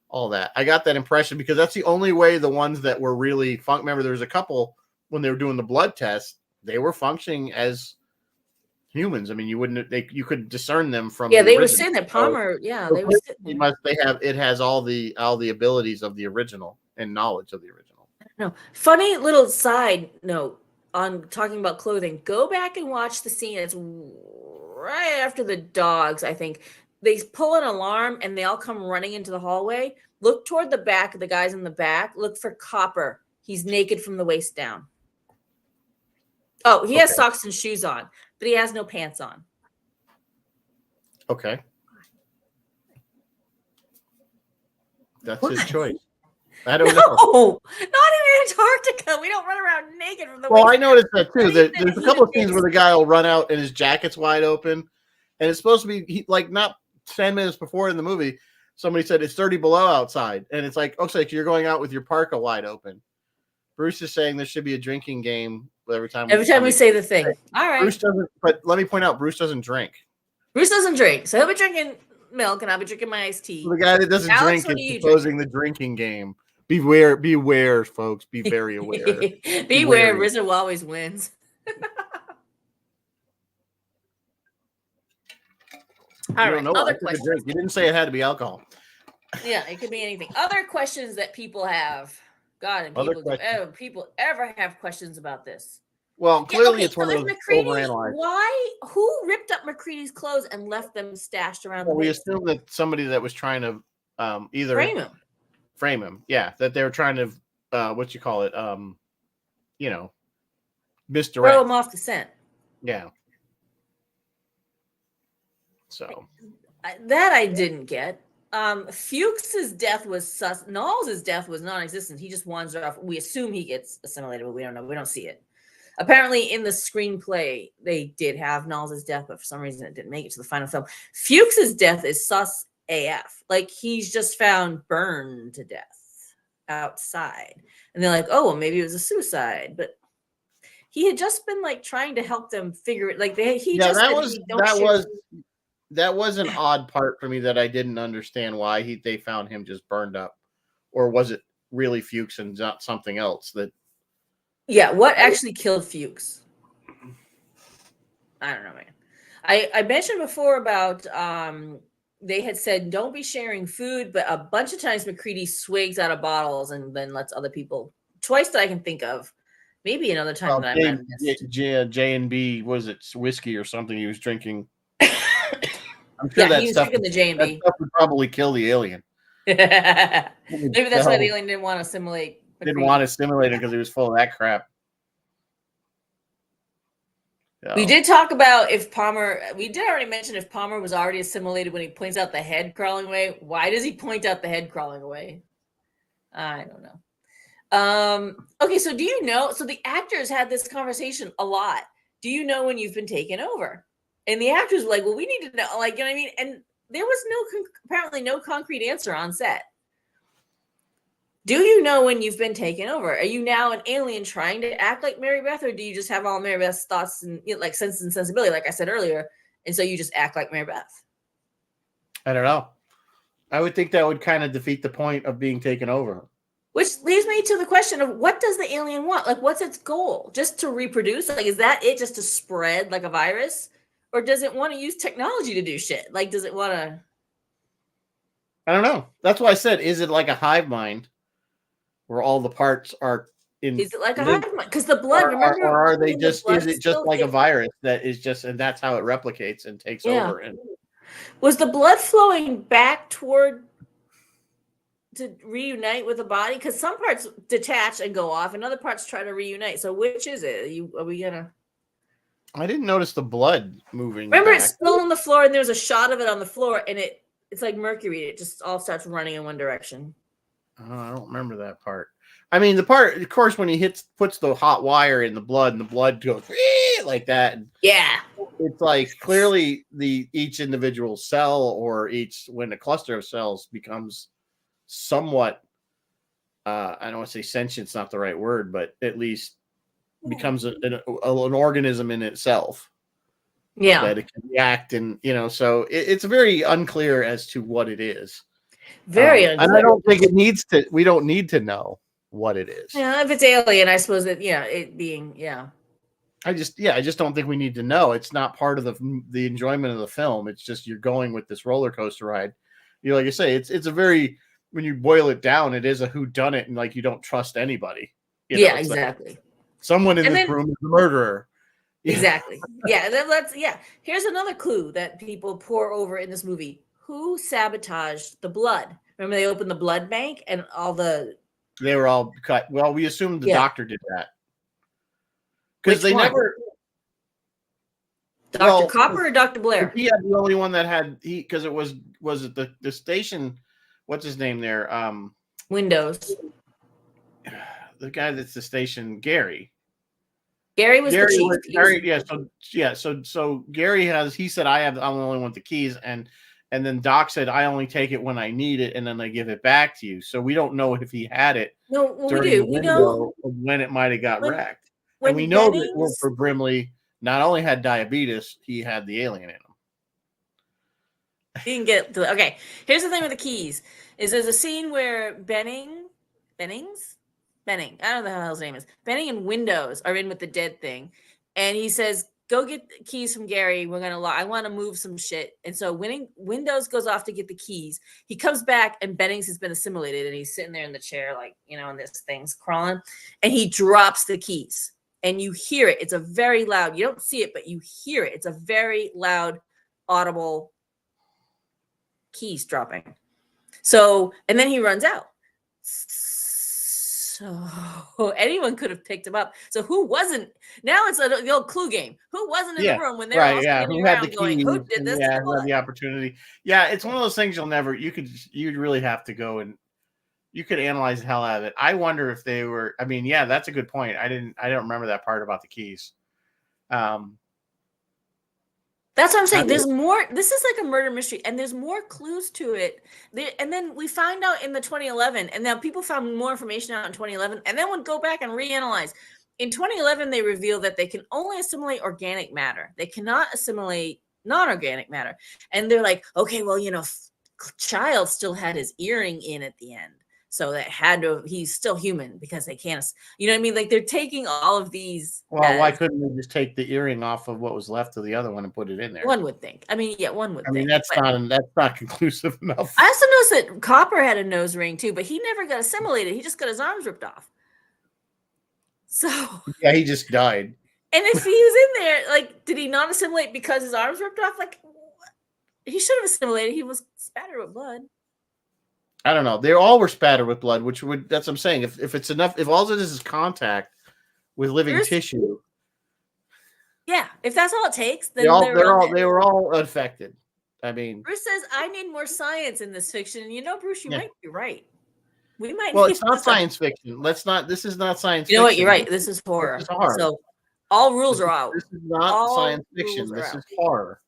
Speaker 1: all that. I got that impression because that's the only way the ones that were really remember there was a couple when they were doing the blood test, they were functioning as humans. I mean, you could discern them from
Speaker 2: they
Speaker 1: original.
Speaker 2: were saying that Palmer, they were sitting there.
Speaker 1: It has all the abilities of the original and knowledge of the original.
Speaker 2: No. Funny little side note on talking about clothing. Go back and watch the scene. It's right after the dogs, I think. They pull an alarm and they all come running into the hallway. Look toward the back of the guys in the back. Look for Copper. He's naked from the waist down. Oh, he has socks and shoes on, but he has no pants on.
Speaker 1: Okay. That's his choice. I don't know.
Speaker 2: No, not in Antarctica. We don't run around naked from the waist
Speaker 1: I noticed that too. There's a couple of
Speaker 2: is.
Speaker 1: scenes where the guy will run out and his jacket's wide open. And it's supposed to be not 10 minutes before in the movie, somebody said it's 30 below outside. And it's like, okay, you're going out with your parka wide open. Bruce is saying there should be a drinking game every time
Speaker 2: we say the thing. All right.
Speaker 1: Bruce doesn't, but let me point out, Bruce doesn't drink.
Speaker 2: Bruce doesn't drink. So he'll be drinking milk and I'll be drinking my iced tea.
Speaker 1: So the guy that doesn't drink is proposing the drinking game. Beware, folks. Be very aware.
Speaker 2: Beware, RZA always wins. All right. Other questions.
Speaker 1: You didn't say it had to be alcohol.
Speaker 2: Yeah, it could be anything. Other questions that people have. God, and people ever have questions about this?
Speaker 1: Well, clearly it's one of those
Speaker 2: overanalyzed. Who ripped up McCready's clothes and left them stashed around?
Speaker 1: Well, we assume that somebody that was trying to either frame him. Yeah, that they were trying to misdirect.
Speaker 2: Throw him off the scent.
Speaker 1: Yeah. So
Speaker 2: that I didn't get. Fuchs's death was sus. Knowles' death was non-existent. He just wanders off. We assume he gets assimilated, but we don't know. We don't see it. Apparently, in the screenplay, they did have Knowles' death, but for some reason, it didn't make it to the final film. Fuchs's death is sus AF. Like, he's just found burned to death outside. And they're like, oh, well, maybe it was a suicide. But he had just been, trying to help them figure it.
Speaker 1: That was an odd part for me that I didn't understand why they found him just burned up. Or was it really Fuchs and not something else that...
Speaker 2: Yeah, what actually killed Fuchs? I don't know, man. I mentioned before about they had said don't be sharing food, but a bunch of times McCready swigs out of bottles and then lets other people. Twice that I can think of. Maybe another time that I might have missed.
Speaker 1: J&B, was it whiskey or something he was drinking? I'm sure
Speaker 2: he was drinking the J&B.
Speaker 1: That stuff would probably kill the alien.
Speaker 2: Maybe that's why the alien didn't want to assimilate.
Speaker 1: Didn't want to assimilate him because he was full of that crap. So.
Speaker 2: We did talk about if Palmer. We did already mention if Palmer was already assimilated when he points out the head crawling away. Why does he point out the head crawling away? I don't know. Okay, so do you know? So the actors had this conversation a lot. Do you know when you've been taken over? And the actors were like, well, we need to know, you know what I mean? And there was apparently no concrete answer on set. Do you know when you've been taken over? Are you now an alien trying to act like Mary Beth, or do you just have all Mary Beth's thoughts and sense and sensibility, like I said earlier, and so you just act like Mary Beth?
Speaker 1: I don't know. I would think that would kind of defeat the point of being taken over.
Speaker 2: Which leads me to the question of what does the alien want? What's its goal? Just to reproduce? Is that it, just to spread like a virus? Or does it want to use technology to do shit? Does it want to...
Speaker 1: I don't know. That's why I said, is it like a hive mind where all the parts are
Speaker 2: Is it like a hive mind? Because the blood, remember?
Speaker 1: or are they
Speaker 2: when the
Speaker 1: just?
Speaker 2: blood
Speaker 1: Is it just
Speaker 2: still
Speaker 1: like a
Speaker 2: hit-
Speaker 1: virus that is just, and that's how it replicates and takes
Speaker 2: Yeah.
Speaker 1: over? And
Speaker 2: Was the blood flowing back toward to reunite with the body? Because some parts detach and go off, and other parts try to reunite. So which is it? Are we gonna
Speaker 1: I didn't notice the blood moving
Speaker 2: remember?
Speaker 1: back.
Speaker 2: It's still on the floor, and there's a shot of it on the floor, and it's like mercury. It just all starts running in one direction.
Speaker 1: I don't remember that part. I mean, the part, of course, when he puts the hot wire in the blood, and the blood goes like that. And
Speaker 2: Yeah.
Speaker 1: it's like clearly each individual cell, or when a cluster of cells becomes somewhat, I don't want to say sentient's not the right word, but at least becomes an organism in itself.
Speaker 2: Yeah.
Speaker 1: That it can react, and so it's very unclear as to what it is.
Speaker 2: Very unclear.
Speaker 1: And I don't think it needs to. We don't need to know what it is.
Speaker 2: Yeah, if it's alien, I suppose that it being
Speaker 1: I just don't think we need to know. It's not part of the enjoyment of the film. It's just you're going with this roller coaster ride. Like I say, it's a very, when you boil it down, it is a whodunit, and like you don't trust anybody.
Speaker 2: Exactly.
Speaker 1: Like someone in this room is the murderer.
Speaker 2: Exactly. Yeah. Then here's another clue that people pour over in this movie. Who sabotaged the blood? Remember, they opened the blood bank and
Speaker 1: they were all cut. Well, we assumed the doctor did that. Because they never.
Speaker 2: Dr. Copper or Dr. Blair?
Speaker 1: He had the only one that had because it was it the station? What's his name there?
Speaker 2: Windows.
Speaker 1: The guy that's the station, Gary.
Speaker 2: Gary was the chief.
Speaker 1: Gary, so Gary he said I'm the only one with the keys, and then Doc said I only take it when I need it, and then I give it back to you. So we don't know if he had it.
Speaker 2: No, well, we do. We know
Speaker 1: when it might have got wrecked, and we know that Wilford Brimley not only had diabetes, he had the alien in him.
Speaker 2: He didn't get to it. Okay, here's the thing with the keys: is there's a scene where Benning, I don't know the hell his name is. Benning and Windows are in with the dead thing, and he says, "Go get the keys from Gary. We're gonna. I want to move some shit." And so Windows goes off to get the keys. He comes back, and Bennings has been assimilated, and he's sitting there in the chair, like and this thing's crawling, and he drops the keys, and you hear it. It's a very loud. You don't see it, but you hear it. It's a very loud, audible keys dropping. So, and then he runs out. So anyone could have picked him up. So who wasn't? Now it's the old clue game. Who wasn't in the room when they're all standing around going, "Who did this?"
Speaker 1: Yeah, who had the opportunity? Yeah, it's one of those things you'd really have to go and you could analyze the hell out of it. I wonder if they were. I mean, yeah, that's a good point. I don't remember that part about the keys.
Speaker 2: That's what I'm saying. There's more. This is like a murder mystery, and there's more clues to it. And then we find out in the 2011, and now people found more information out in 2011, and then would go back and reanalyze. In 2011, they reveal that they can only assimilate organic matter. They cannot assimilate non-organic matter. And they're like, okay, well, Child still had his earring in at the end. So that he's still human because they can't, what I mean? Like they're taking all of these.
Speaker 1: Well, why couldn't they just take the earring off of what was left of the other one and put it in there?
Speaker 2: One would think. I mean, yeah, one would think.
Speaker 1: I mean, that's not conclusive enough.
Speaker 2: I also noticed that Copper had a nose ring too, but he never got assimilated. He just got his arms ripped off. So.
Speaker 1: Yeah, he just died.
Speaker 2: And if he was in there, like, did he not assimilate because his arms ripped off? Like, he should have assimilated. He was spattered with blood.
Speaker 1: I don't know. They all were spattered with blood, that's what I'm saying. If it's enough, if all it is contact with living tissue.
Speaker 2: Yeah, if that's all it takes, then
Speaker 1: they were all affected. I mean,
Speaker 2: Bruce says, I need more science in this fiction. And Bruce, you might be right. We might.
Speaker 1: Well, it's not science fiction. This is not science fiction.
Speaker 2: You know what? You're right. This is horror.
Speaker 1: This is horror.
Speaker 2: So all rules are out.
Speaker 1: This is not science fiction. This is horror.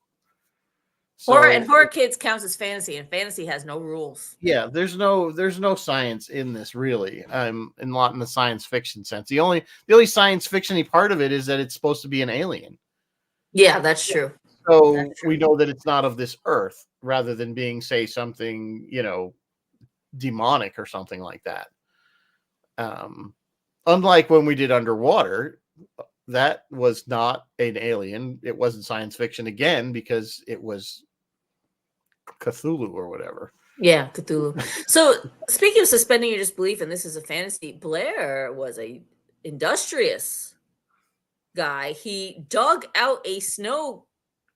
Speaker 2: Horror kids counts as fantasy, and fantasy has no rules.
Speaker 1: Yeah, there's no science in this really. In the science fiction sense. The only science fiction-y part of it is that it's supposed to be an alien.
Speaker 2: Yeah, that's true.
Speaker 1: So we know that it's not of this earth, rather than being, say, something, demonic or something like that. Unlike when we did Underwater, that was not an alien. It wasn't science fiction again because it was Cthulhu or whatever.
Speaker 2: Yeah, Cthulhu. So speaking of suspending your disbelief, and this is a fantasy, Blair was a industrious guy. He dug out a snow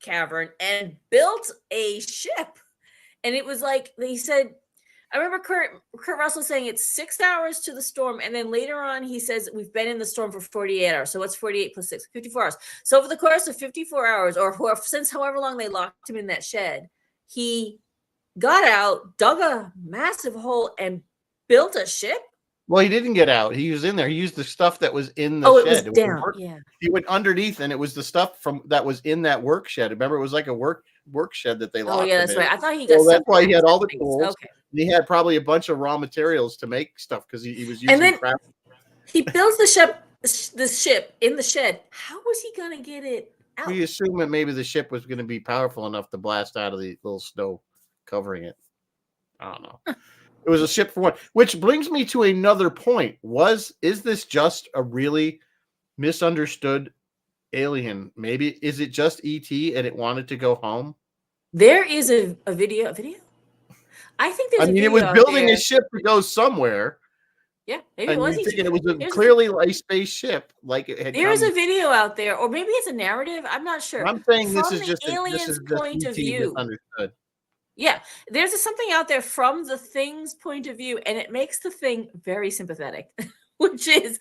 Speaker 2: cavern and built a ship. And it was like he said, I remember Kurt Russell saying it's 6 hours to the storm. And then later on, he says, we've been in the storm for 48 hours. So what's 48 plus 6? 54 hours. So over the course of 54 hours, or since however long they locked him in that shed, he got out, dug a massive hole, and built a ship.
Speaker 1: Well, he didn't get out. He was in there. He used the stuff that was in the shed.
Speaker 2: It was down. Yeah.
Speaker 1: He went underneath, and it was the stuff that was in that work shed. Remember, it was like a work shed that they locked.
Speaker 2: Oh yeah, that's right. I thought he got.
Speaker 1: So that's why he had all the tools.
Speaker 2: Okay.
Speaker 1: He had probably a bunch of raw materials to make stuff because he was using.
Speaker 2: And then he builds the ship in the shed. How was he gonna get it out?
Speaker 1: We assumed that maybe the ship was going to be powerful enough to blast out of the little snow covering it. I don't know. It was a ship for one, which brings me to another point. Is this just a really misunderstood alien? Maybe is it just ET and it wanted to go home?
Speaker 2: There is a video. I think there's.
Speaker 1: It was building a ship to go somewhere.
Speaker 2: Yeah, maybe it was.
Speaker 1: It was clearly a spaceship, like it had.
Speaker 2: There's a video out there, or maybe it's a narrative. I'm not sure.
Speaker 1: I'm saying
Speaker 2: from
Speaker 1: this is just
Speaker 2: alien's point of view.
Speaker 1: Misunderstood.
Speaker 2: Yeah, there's something out there from the Thing's point of view, and it makes the Thing very sympathetic, which is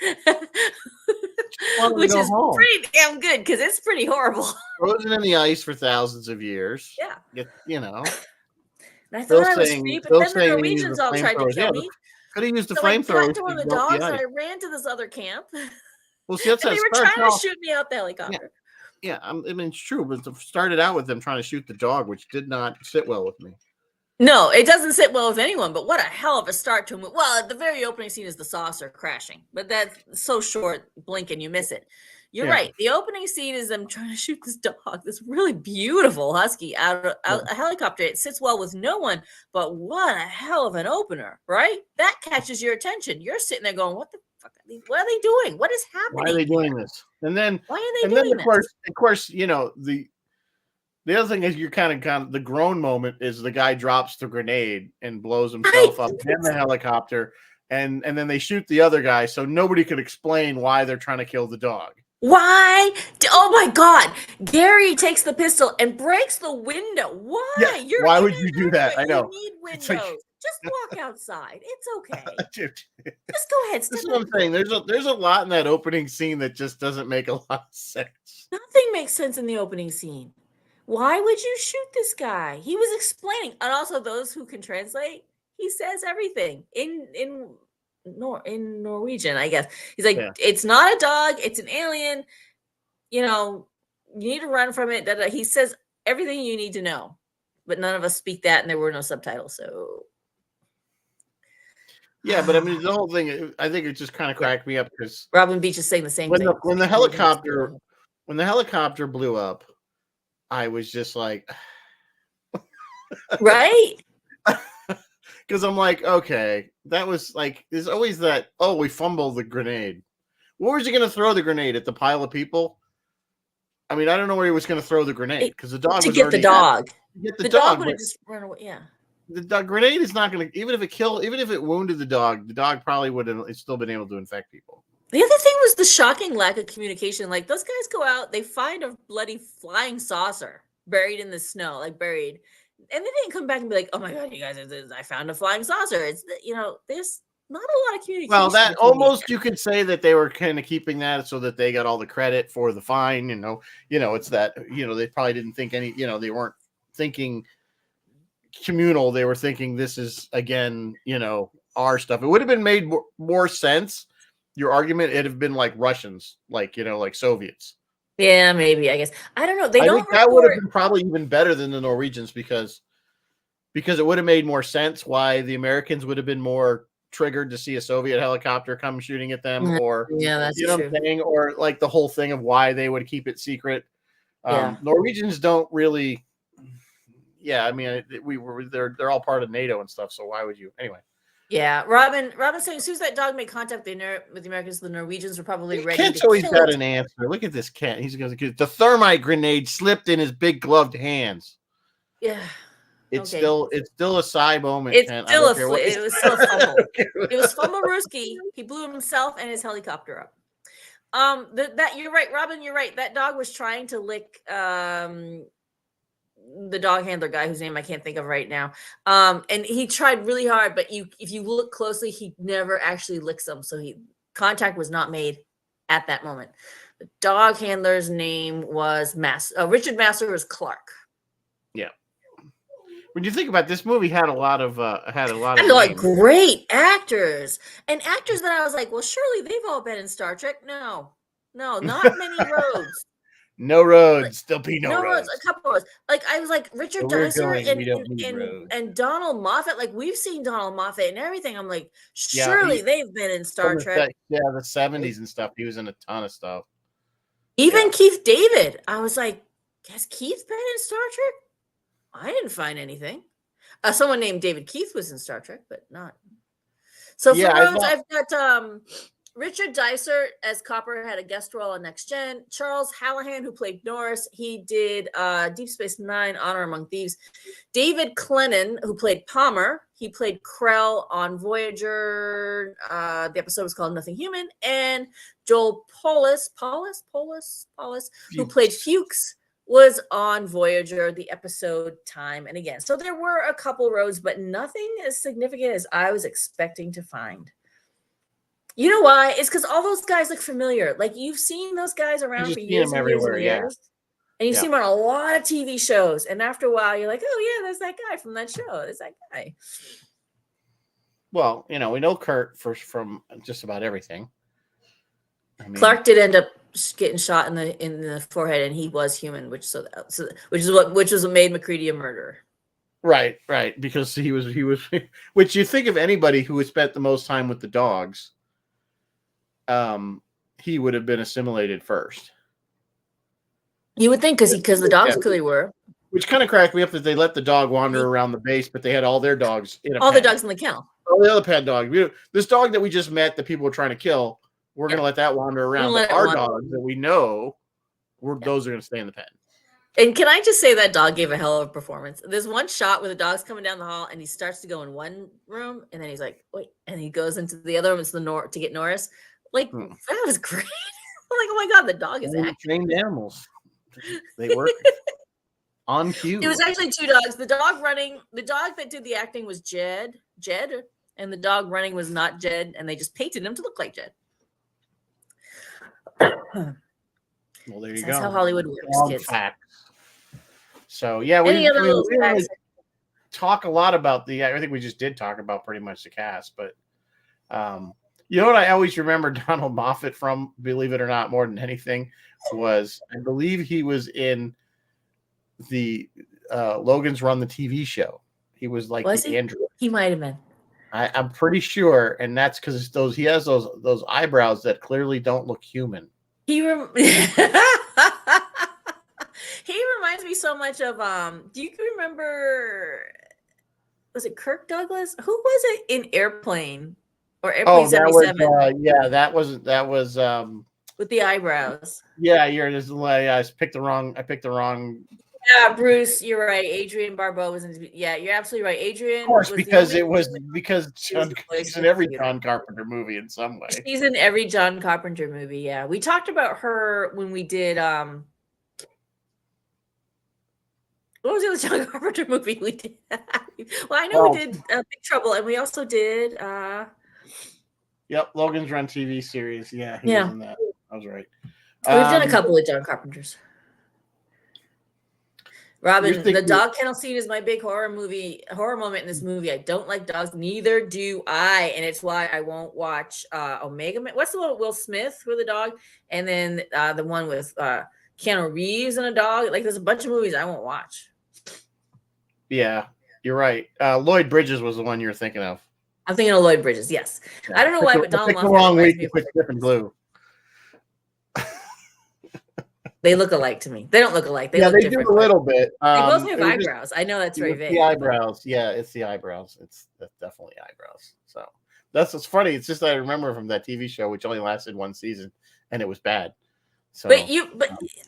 Speaker 2: pretty damn good because it's pretty horrible.
Speaker 1: Frozen in the ice for thousands of years.
Speaker 2: Yeah,
Speaker 1: you know.
Speaker 2: And I thought I was free, but then the Norwegians all tried to kill me.
Speaker 1: Could have used the flamethrower.
Speaker 2: I got one of the dogs, and I ran to this other camp.
Speaker 1: Well, see, that's
Speaker 2: and they were trying to shoot me out the helicopter.
Speaker 1: Yeah, I mean, it's true. But it started out with them trying to shoot the dog, which did not sit well with me.
Speaker 2: No, it doesn't sit well with anyone, but what a hell of a start to a movie. Well, the very opening scene is the saucer crashing, but that's so short, blink and you miss it. You're right. The opening scene is them trying to shoot this dog, this really beautiful husky out a helicopter. It sits well with no one, but what a hell of an opener, right? That catches your attention. You're sitting there going, what the fuck? What are they doing? What is happening?
Speaker 1: Why are they doing this? And then,
Speaker 2: why are they doing
Speaker 1: this? Of course, you know, the other thing is you're kind of the groan moment is the guy drops the grenade and blows himself up in the helicopter, and then they shoot the other guy, so nobody could explain why they're trying to kill the dog.
Speaker 2: Why? Oh my God! Gary takes the pistol and breaks the window. Why?
Speaker 1: Yeah, why would you do that? I know.
Speaker 2: You need windows. Just walk outside. It's okay. Just go ahead.
Speaker 1: That's what I'm saying. There's a lot in that opening scene that just doesn't make a lot of sense.
Speaker 2: Nothing makes sense in the opening scene. Why would you shoot this guy? He was explaining, and also those who can translate, he says everything in Norwegian, I guess. He's like, It's not a dog, it's an alien. You know, you need to run from it. He says everything you need to know, but none of us speak that, and there were no subtitles. So,
Speaker 1: yeah, but I mean, the whole thing, I think it just kind of cracked me up because
Speaker 2: Robin Beach is saying the same thing.
Speaker 1: When the helicopter blew up, I was just like,
Speaker 2: right?
Speaker 1: Because I'm like, okay, that was like, there's always that, we fumbled the grenade. Where was he going to throw the grenade? At the pile of people? I mean, I don't know where he was going to throw the grenade because the dog
Speaker 2: to
Speaker 1: was
Speaker 2: get the dog.
Speaker 1: Get
Speaker 2: the dog would have just run away. Yeah.
Speaker 1: The grenade is not going to, even if it wounded the dog probably would have still been able to infect people.
Speaker 2: The other thing was the shocking lack of communication. Like, those guys go out, they find a bloody flying saucer buried in the snow, and they didn't come back and be like, "Oh my God, you guys, I found a flying saucer." It's, there's not a lot of communication.
Speaker 1: Well, that almost you could say that they were kind of keeping that so that they got all the credit for the fine. It's that they probably didn't think they weren't thinking communal. They were thinking this is again our stuff. It would have been made more sense. Your argument, it'd have been like Russians, like Soviets.
Speaker 2: Yeah, maybe. I guess I don't know.
Speaker 1: I think that would have been probably even better than the Norwegians because it would have made more sense why the Americans would have been more triggered to see a Soviet helicopter come shooting at them, or
Speaker 2: that's true.
Speaker 1: What I'm saying, or like the whole thing of why they would keep it secret. Norwegians don't really. Yeah, I mean, they're all part of NATO and stuff. So why would you anyway?
Speaker 2: Yeah, Robin saying as soon as that dog made contact with the Americans, the Norwegians were probably ready.
Speaker 1: Kent's always got an answer. Look at this Kent. He's going to the thermite grenade slipped in his big gloved hands.
Speaker 2: Yeah,
Speaker 1: it's still a sigh moment.
Speaker 2: It's
Speaker 1: Kent.
Speaker 2: still it was still a fumble. It was fumble Ruski. He blew himself and his helicopter up. That you're right, Robin. You're right. That dog was trying to lick the dog handler guy whose name I can't think of right now. And he tried really hard, but if you look closely, he never actually licks him. So contact was not made at that moment. The dog handler's name was Richard Master was Clark.
Speaker 1: Yeah. When you think about it, this movie had a lot of
Speaker 2: great actors and actors that I was like, well, surely they've all been in Star Trek. No, not many roads.
Speaker 1: No roads, still be no roads.
Speaker 2: A couple roads. Like I was like Richard Dicer and Donald Moffat. Like we've seen Donald Moffat and everything. I'm like, surely they've been in Star Trek.
Speaker 1: The 70s and stuff. He was in a ton of stuff.
Speaker 2: Even Keith David. I was like, has Keith been in Star Trek? I didn't find anything. Someone named David Keith was in Star Trek, but not. So for roads, I've got Richard Dicer as Copper, had a guest role on Next Gen. Charles Hallahan, who played Norris, he did Deep Space Nine, Honor Among Thieves. David Clennon, who played Palmer, he played Krell on Voyager. The episode was called Nothing Human. And Joel Polis, who played Fuchs, was on Voyager, the episode Time and Again. So there were a couple roads, but nothing as significant as I was expecting to find. You know why? It's because all those guys look familiar. Like you've seen those guys around for years and years and years. And you see them on a lot of TV shows. And after a while, you're like, oh, yeah, there's that guy from that show. There's that guy.
Speaker 1: Well, we know Kurt from just about everything.
Speaker 2: Clark did end up getting shot in the forehead, and he was human, which was what made McCready a murderer.
Speaker 1: Right, because he was. Which you think of anybody who had spent the most time with the dogs, he would have been assimilated first.
Speaker 2: You would think because the dogs clearly were.
Speaker 1: Which kind of cracked me up that they let the dog wander around the base, but they had all their dogs in
Speaker 2: all the dogs in the kennel.
Speaker 1: All the other pet dogs. This dog that we just met that people were trying to kill, we're going to let that wander around. But our dogs that we know, those are going to stay in the pen.
Speaker 2: And can I just say that dog gave a hell of a performance? There's one shot where the dog's coming down the hall and he starts to go in one room and then he's like, wait, and he goes into the other room to get Norris. Like, that was great. I'm like, oh my God, the dog is acting.
Speaker 1: Trained animals. They work on cue.
Speaker 2: It was actually two dogs. The dog that did the acting was Jed, and the dog running was not Jed, and they just painted him to look like Jed.
Speaker 1: Well, there you go.
Speaker 2: That's how Hollywood works, kids.
Speaker 1: Facts. So yeah, we really talk a lot about I think we just did talk about pretty much the cast, but you know what I always remember Donald Moffat from, believe it or not, more than anything, was I believe he was in the Logan's Run, the TV show. He was like the android.
Speaker 2: He might have been.
Speaker 1: I'm pretty sure, and that's because he has those eyebrows that clearly don't look human.
Speaker 2: He reminds me so much of do you remember, was it Kirk Douglas? Who was it in Airplane or Airplane 77?
Speaker 1: That was
Speaker 2: with the eyebrows.
Speaker 1: Yeah, you're just like I picked the wrong.
Speaker 2: Yeah, Bruce, you're right. Adrienne Barbeau was in. Yeah, you're absolutely right. Adrienne.
Speaker 1: Of course, because she's in every John Carpenter movie in some way.
Speaker 2: She's in every John Carpenter movie. Yeah, we talked about her when we did. What was the other John Carpenter movie we did? Well, I know we did Big Trouble, and we also did.
Speaker 1: Yep, Logan's Run TV series. Yeah, he was in that. I was right.
Speaker 2: We've done a couple of John Carpenters. Robin, the dog kennel scene is my big horror moment in this movie. I don't like dogs, neither do I, and it's why I won't watch Omega Man. What's the one with Will Smith with a dog, and then the one with Keanu Reeves and a dog? Like, there's a bunch of movies I won't watch.
Speaker 1: Yeah, you're right. Lloyd Bridges was the one you were thinking of.
Speaker 2: I'm thinking of Lloyd Bridges. Yes, I don't know why, but Donald
Speaker 1: Moffat. The wrong week to put Chip and Glue.
Speaker 2: They look alike to me. They don't look alike. They look different.
Speaker 1: Do a little bit.
Speaker 2: They both have eyebrows. I know that's very vague.
Speaker 1: The eyebrows. Yeah, it's the eyebrows. That's definitely eyebrows. So that's what's funny. It's just I remember from that TV show, which only lasted one season, and it was bad. So,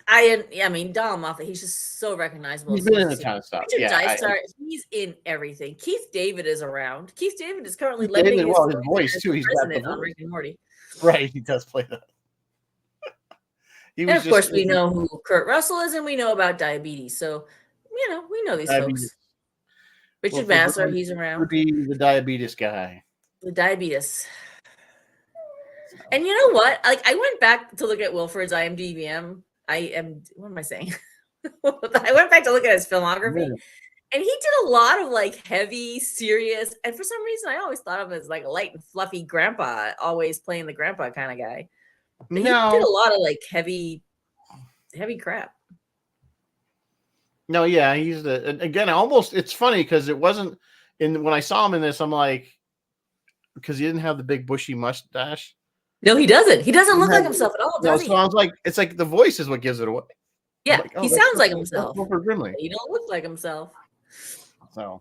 Speaker 1: I mean, Donald Moffat, he's just so recognizable. He's been in a ton of stuff.
Speaker 2: He's in everything. Keith David is around. Keith David is currently lending his
Speaker 1: voice too. He's got the
Speaker 2: on Rick and Morty.
Speaker 1: Right, he does play that. He
Speaker 2: And
Speaker 1: was
Speaker 2: of course,
Speaker 1: just
Speaker 2: we know who Kurt Russell is, and we know about diabetes. So, we know these
Speaker 1: diabetes.
Speaker 2: folks.
Speaker 1: Well,
Speaker 2: Richard
Speaker 1: for
Speaker 2: Masur,
Speaker 1: Bruce,
Speaker 2: he's
Speaker 1: he
Speaker 2: around.
Speaker 1: would be the diabetes guy.
Speaker 2: The diabetes.
Speaker 1: So.
Speaker 2: And you know what? Like, I went back to look at Wilford's IMDb. What am I saying? I went back to look at his filmography, and he did a lot of like heavy, serious, and for some reason, I always thought of him as like a light and fluffy grandpa, always playing the grandpa kind of guy. But he did a lot of like heavy crap.
Speaker 1: No, yeah, he's again almost. It's funny because it wasn't when I saw him in this. I'm like, because he didn't have the big bushy mustache.
Speaker 2: No, he doesn't. He doesn't look like himself at all, does he?
Speaker 1: So I was like, it's like the voice is what gives it away.
Speaker 2: Yeah,
Speaker 1: like,
Speaker 2: he sounds like himself.
Speaker 1: Grimley.
Speaker 2: He don't look like himself.
Speaker 1: So,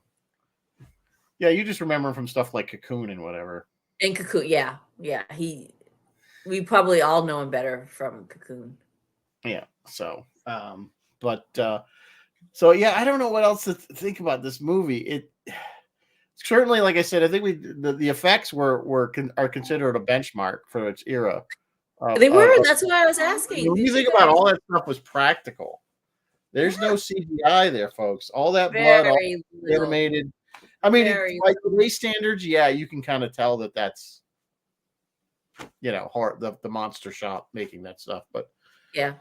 Speaker 1: yeah, you just remember him from stuff like Cocoon and whatever.
Speaker 2: And Cocoon, yeah. We probably all know him better from Cocoon.
Speaker 1: Yeah. So, so yeah, I don't know what else to think about this movie. It certainly, like I said, I think the effects are considered a benchmark for its era.
Speaker 2: They were. That's what I was asking.
Speaker 1: When you think about all that stuff was practical. There's no CGI there, folks. All that blood, all animated. I mean, by today's standards, yeah, you can kind of tell that's hard. The monster shop making that stuff, but
Speaker 2: yeah.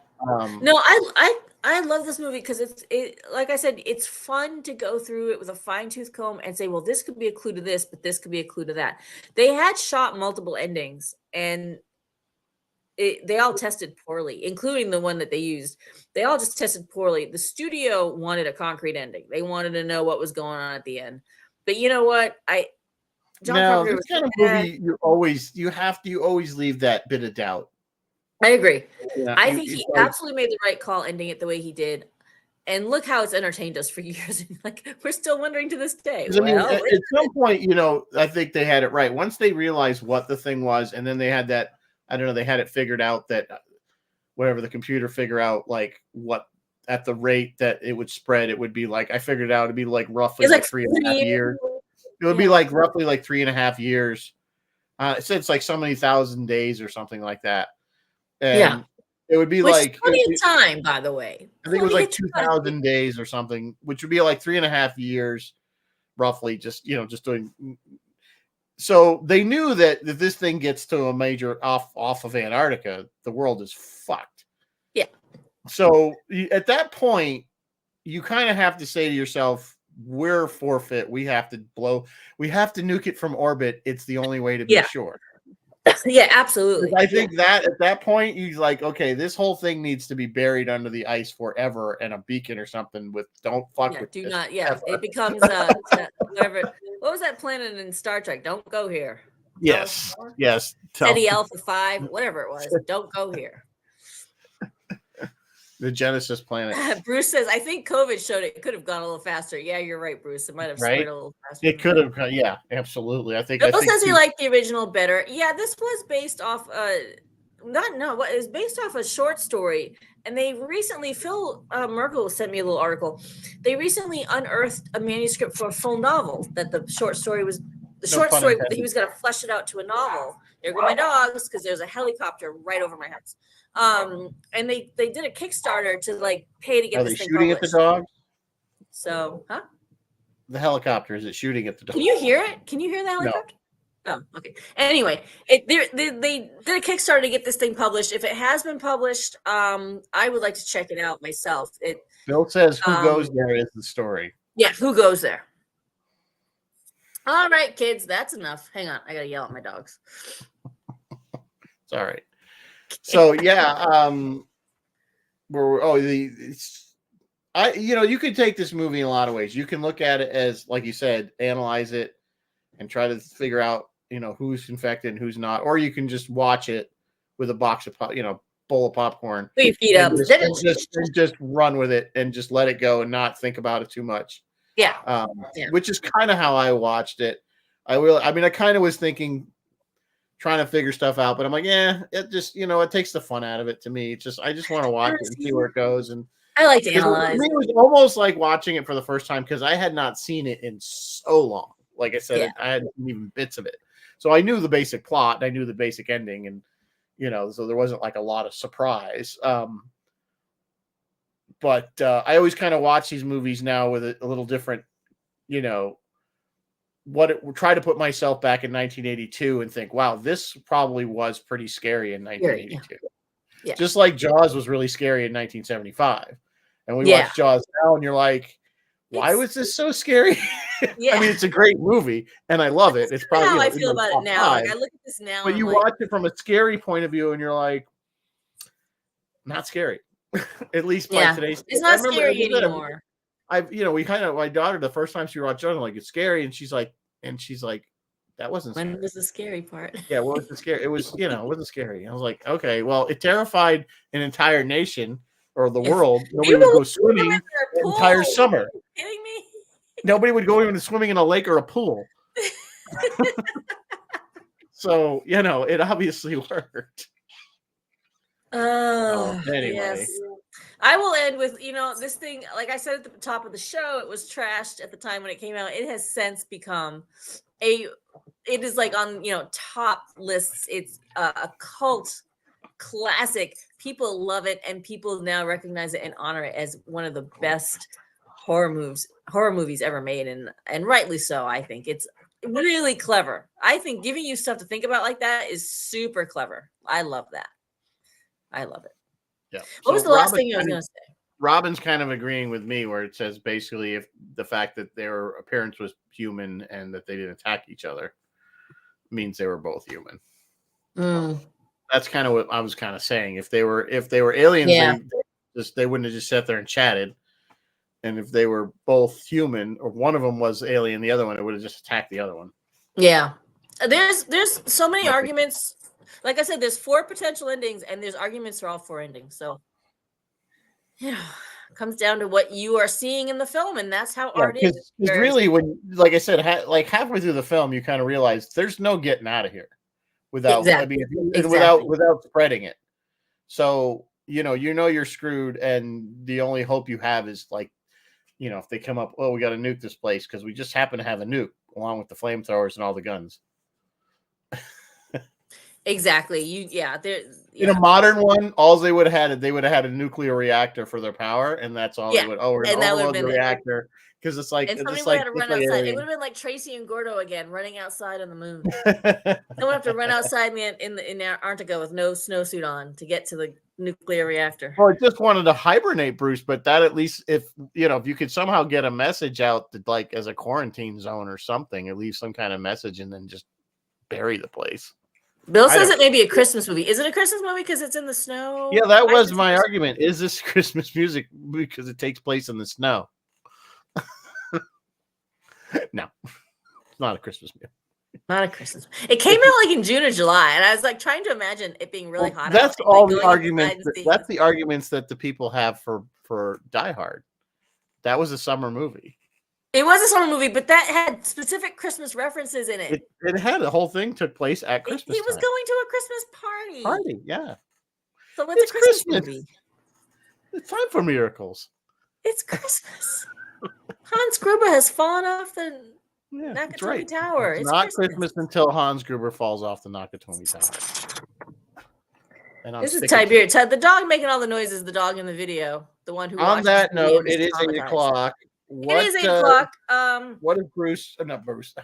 Speaker 2: No, I love this movie because it like I said, it's fun to go through it with a fine-tooth comb and say, well, this could be a clue to this, but this could be a clue to that. They had shot multiple endings, and they all tested poorly, including the one that they used. They all just tested poorly. The studio wanted a concrete ending. They wanted to know what was going on at the end. But you know what?
Speaker 1: John Carpenter this kind of movie, you always leave that bit of doubt.
Speaker 2: I agree. Yeah, I think he absolutely made the right call ending it the way he did. And look how it's entertained us for years. Like, we're still wondering to this day.
Speaker 1: Well, I mean, at some point, I think they had it right. Once they realized what the thing was, and then they had that, I don't know, they had it figured out that whatever the computer figure out, like what at the rate that it would spread, it would be like, I figured it out, it'd be like roughly like 3.5 years. It would be like roughly like 3.5 years. It said it's like so many thousand days or something like that. And it would be like
Speaker 2: plenty of time, by the way.
Speaker 1: I think it was like 2,000 days or something, which would be like 3.5 years, roughly. Just doing. So they knew that if this thing gets to a major off of Antarctica, the world is fucked.
Speaker 2: Yeah.
Speaker 1: So at that point, you kind of have to say to yourself, "We're forfeit. We have to nuke it from orbit. It's the only way to be sure."
Speaker 2: Yeah, absolutely.
Speaker 1: I think that at that point, he's like, okay, this whole thing needs to be buried under the ice forever, and a beacon or something with don't fuck with.
Speaker 2: Do not. Yeah, it becomes whatever. What was that planet in Star Trek? Don't go here.
Speaker 1: Yes.
Speaker 2: Teddy Alpha 5, whatever it was. Don't go here.
Speaker 1: The Genesis planet.
Speaker 2: Bruce says, I think COVID showed it could have gone a little faster. Yeah, you're right, Bruce. It might have spread a little faster.
Speaker 1: It could have. Yeah, absolutely. I think.
Speaker 2: Bill says he liked the original better. Yeah, this was based off it was based off a short story. And they recently, Phil Merkel sent me a little article. They recently unearthed a manuscript for a full novel that the short story was. The short story that he was going to flesh it out to a novel. There go my dogs, because there's a helicopter right over my house. And they did a Kickstarter to like pay to get this thing
Speaker 1: shooting
Speaker 2: published.
Speaker 1: At the dogs?
Speaker 2: So,
Speaker 1: The helicopter, is it shooting at the dogs?
Speaker 2: Can you hear it? Can you hear the helicopter? No. Oh, okay. Anyway, they did a Kickstarter to get this thing published. If it has been published, I would like to check it out myself.
Speaker 1: Bill says, "Who goes there?" is the story.
Speaker 2: Yeah, who goes there? All right, kids, that's enough. Hang on, I gotta yell at my dogs.
Speaker 1: It's all right. So yeah, you could take this movie in a lot of ways. You can look at it as, like you said, analyze it and try to figure out, who's infected and who's not, or you can just watch it with a box of, bowl of popcorn.
Speaker 2: Put your feet up.
Speaker 1: Just run with it and just let it go and not think about it too much.
Speaker 2: Yeah.
Speaker 1: Which is kind of how I watched it. I kind of was thinking, trying to figure stuff out, but I'm like, it just, it takes the fun out of it to me. It's just, I just want to watch it and see where it goes. And
Speaker 2: I like to analyze.
Speaker 1: It was almost like watching it for the first time because I had not seen it in so long. Like I said, I hadn't even bits of it. So I knew the basic plot and I knew the basic ending. And, so there wasn't like a lot of surprise. But I always kind of watch these movies now with a little different, try to put myself back in 1982 and think, wow, this probably was pretty scary in 1982.
Speaker 2: Yeah.
Speaker 1: Just like Jaws was really scary in 1975. And we
Speaker 2: Yeah.
Speaker 1: watch Jaws now and you're like, why was this so scary?
Speaker 2: Yeah.
Speaker 1: I mean, it's a great movie and I love it. It's probably
Speaker 2: how I feel about it now. Like I look at this now,
Speaker 1: but you watch it from a scary point of view and you're like, not scary. At least by today's
Speaker 2: it's not scary anymore.
Speaker 1: My daughter, the first time she watched Jaws, I'm like, it's scary, and she's like, that wasn't scary.
Speaker 2: When was the scary part?
Speaker 1: Yeah, what was the scary? It was, it wasn't scary. I was like, okay, well, it terrified an entire nation or the world. Nobody would go swimming the entire summer.
Speaker 2: Are you kidding me?
Speaker 1: Nobody would go even swimming in a lake or a pool. So, it obviously worked. Anyway.
Speaker 2: Yes. I will end with, this thing, like I said at the top of the show, it was trashed at the time when it came out. It has since become it is like on, top lists. It's a cult classic. People love it, and people now recognize it and honor it as one of the best horror movies ever made, and rightly so. I think it's really clever. I think giving you stuff to think about like that is super clever. I love that. I love it.
Speaker 1: Yeah.
Speaker 2: What was the last thing I was going to say?
Speaker 1: Robin's kind of agreeing with me where it says basically if the fact that their appearance was human and that they didn't attack each other means they were both human. That's kind of what I was kind of saying. If they were aliens, they wouldn't have just sat there and chatted. And if they were both human, or one of them was alien, the other one, it would have just attacked the other one.
Speaker 2: Yeah. There's so many arguments. Like I said, there's 4 potential endings, and there's arguments for all 4 endings. So, it comes down to what you are seeing in the film, and that's how art is.
Speaker 1: Because really, when, like I said, halfway through the film, you kind of realize there's no getting out of here without, without spreading it. So, you're screwed, and the only hope you have is like, if they come up, oh, we got to nuke this place because we just happen to have a nuke along with the flamethrowers and all the guns.
Speaker 2: Exactly.
Speaker 1: In a modern one, all they would have had a nuclear reactor for their power, and that's all they would. Oh, we're going to overload the reactor because it's like.
Speaker 2: And somebody would have to run outside. It would have been like Tracy and Gordo again, running outside on the moon. They would have to run outside in Antarctica with no snowsuit on to get to the nuclear reactor.
Speaker 1: Well, I just wanted to hibernate, Bruce, but that at least if you could somehow get a message out that like as a quarantine zone or something, at least some kind of message, and then just bury the place.
Speaker 2: Bill says it may be a Christmas movie. Is it a Christmas movie because it's in the snow?
Speaker 1: Yeah, that was my argument. Is this Christmas music because it takes place in the snow? No, it's not a Christmas movie.
Speaker 2: Not a Christmas. It came out like in June or July, and I was like trying to imagine it being really hot.
Speaker 1: That's all the arguments. That's the arguments that the people have for Die Hard. That was a summer movie.
Speaker 2: It was a summer movie, but that had specific Christmas references in it.
Speaker 1: It had the whole thing took place at Christmas.
Speaker 2: He was going to a Christmas
Speaker 1: party, yeah.
Speaker 2: So it's a Christmas movie.
Speaker 1: It's time for miracles.
Speaker 2: It's Christmas. Hans Gruber has fallen off the Nakatomi Tower.
Speaker 1: It's not Christmas until Hans Gruber falls off the Nakatomi Tower. And
Speaker 2: this is Tiberius. The dog making all the noises. The dog in the video. The one who.
Speaker 1: On that note, it is 8 o'clock.
Speaker 2: It is 8 o'clock.
Speaker 1: What does Bruce? Not Bruce.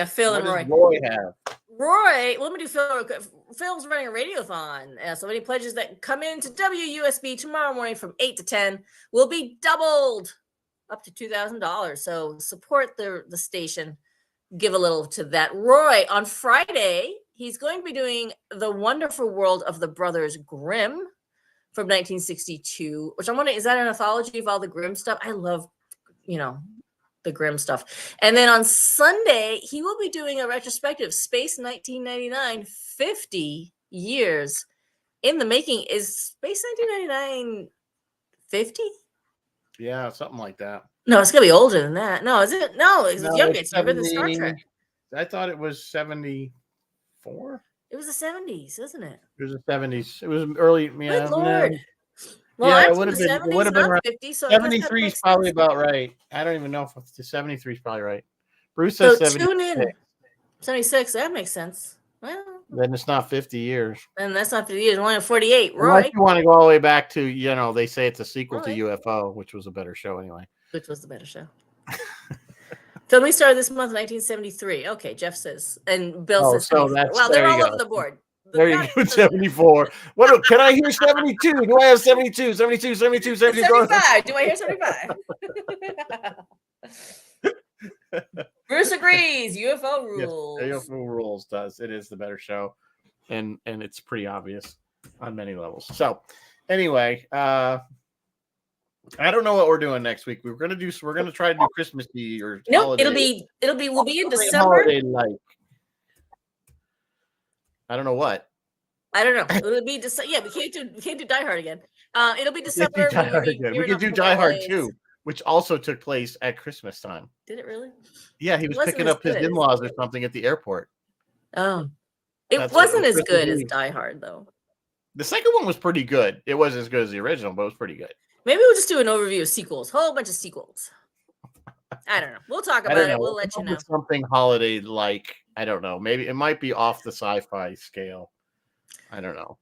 Speaker 2: Phil and Roy.
Speaker 1: Roy have?
Speaker 2: Roy, let me do Phil. Phil's running a radiothon. So any pledges that come into WUSB tomorrow morning from 8 to 10 will be doubled up to $2,000. So support the station. Give a little to that. Roy, on Friday, he's going to be doing The Wonderful World of the Brothers Grimm from 1962, which I'm wondering, is that an anthology of all the Grimm stuff? I love the Grimm stuff. And then on Sunday, he will be doing a retrospective, Space 1999, 50 years in the making. Is Space 1999 50?
Speaker 1: Yeah, something like that.
Speaker 2: No, it's going to be older than that. No, is it? No, it's younger. It's younger than Star Trek.
Speaker 1: I thought it was 74.
Speaker 2: It was the 70s, isn't it?
Speaker 1: It was the 70s. It was early. Yeah,
Speaker 2: good Lord.
Speaker 1: Well, yeah, it would have been around
Speaker 2: 50, so
Speaker 1: 73 is probably about right. I don't even know if the 73 is probably right. Bruce says 76.
Speaker 2: Tune in. 76, that makes sense. Well,
Speaker 1: Then it's not 50 years.
Speaker 2: And that's not 50 years. Only 48.
Speaker 1: Unless
Speaker 2: Roy.
Speaker 1: you want to go all the way back to, they say it's a sequel to
Speaker 2: Roy.
Speaker 1: UFO, which was a better show anyway.
Speaker 2: Which was the better show. Filming started this month, 1973. Okay, Jeff says. And Bill says.
Speaker 1: So that's,
Speaker 2: well, they're all over the board.
Speaker 1: There you go, 74. What? Can I hear 72? Do I have 72? 72, 72, 72.
Speaker 2: 75. Do I hear 75? Bruce agrees. UFO rules.
Speaker 1: Yes, UFO rules does. It is the better show. And it's pretty obvious on many levels. So anyway, I don't know what we're doing next week. We're gonna try to do Christmassy or
Speaker 2: nope. We'll be in December.
Speaker 1: I don't know what.
Speaker 2: I don't know. It'll be December. Yeah, we can't do Die Hard again. It'll be December.
Speaker 1: We can do Die Hard 2, which also took place at Christmas time.
Speaker 2: Did it really?
Speaker 1: Yeah, he was picking up his in-laws or something at the airport.
Speaker 2: Oh, it wasn't as good as Die Hard though.
Speaker 1: The second one was pretty good. It wasn't as good as the original, but it was pretty good.
Speaker 2: Maybe we'll just do an overview of sequels. Whole bunch of sequels. I don't know. We'll talk about it. We'll let you know.
Speaker 1: Something holiday like, I don't know. Maybe it might be off the sci-fi scale. I don't know.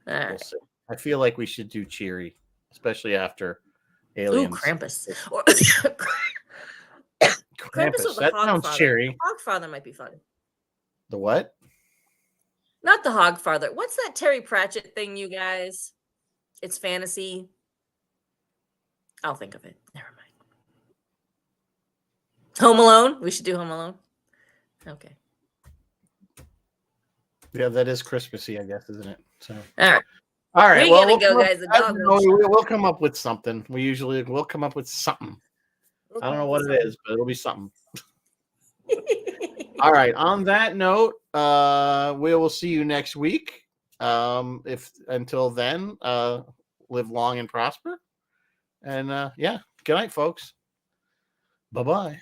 Speaker 1: We'll see. I feel like we should do cheery, especially after Aliens.
Speaker 2: Ooh, Krampus.
Speaker 1: Krampus.
Speaker 2: Was
Speaker 1: That sounds cheery.
Speaker 2: Hogfather might be fun.
Speaker 1: The what?
Speaker 2: Not the Hogfather. What's that Terry Pratchett thing, you guys? It's fantasy. I'll think of it. Never mind. Home Alone. We should do Home Alone. Okay.
Speaker 1: Yeah, that is Christmassy, I guess, isn't it? So.
Speaker 2: All
Speaker 1: right.
Speaker 2: We gotta go, guys.
Speaker 1: We'll come up with something. We'll come up with something. I don't know what it is, but it'll be something. All right. On that note, we will see you next week. Until then, live long and prosper. And good night, folks. Bye-bye.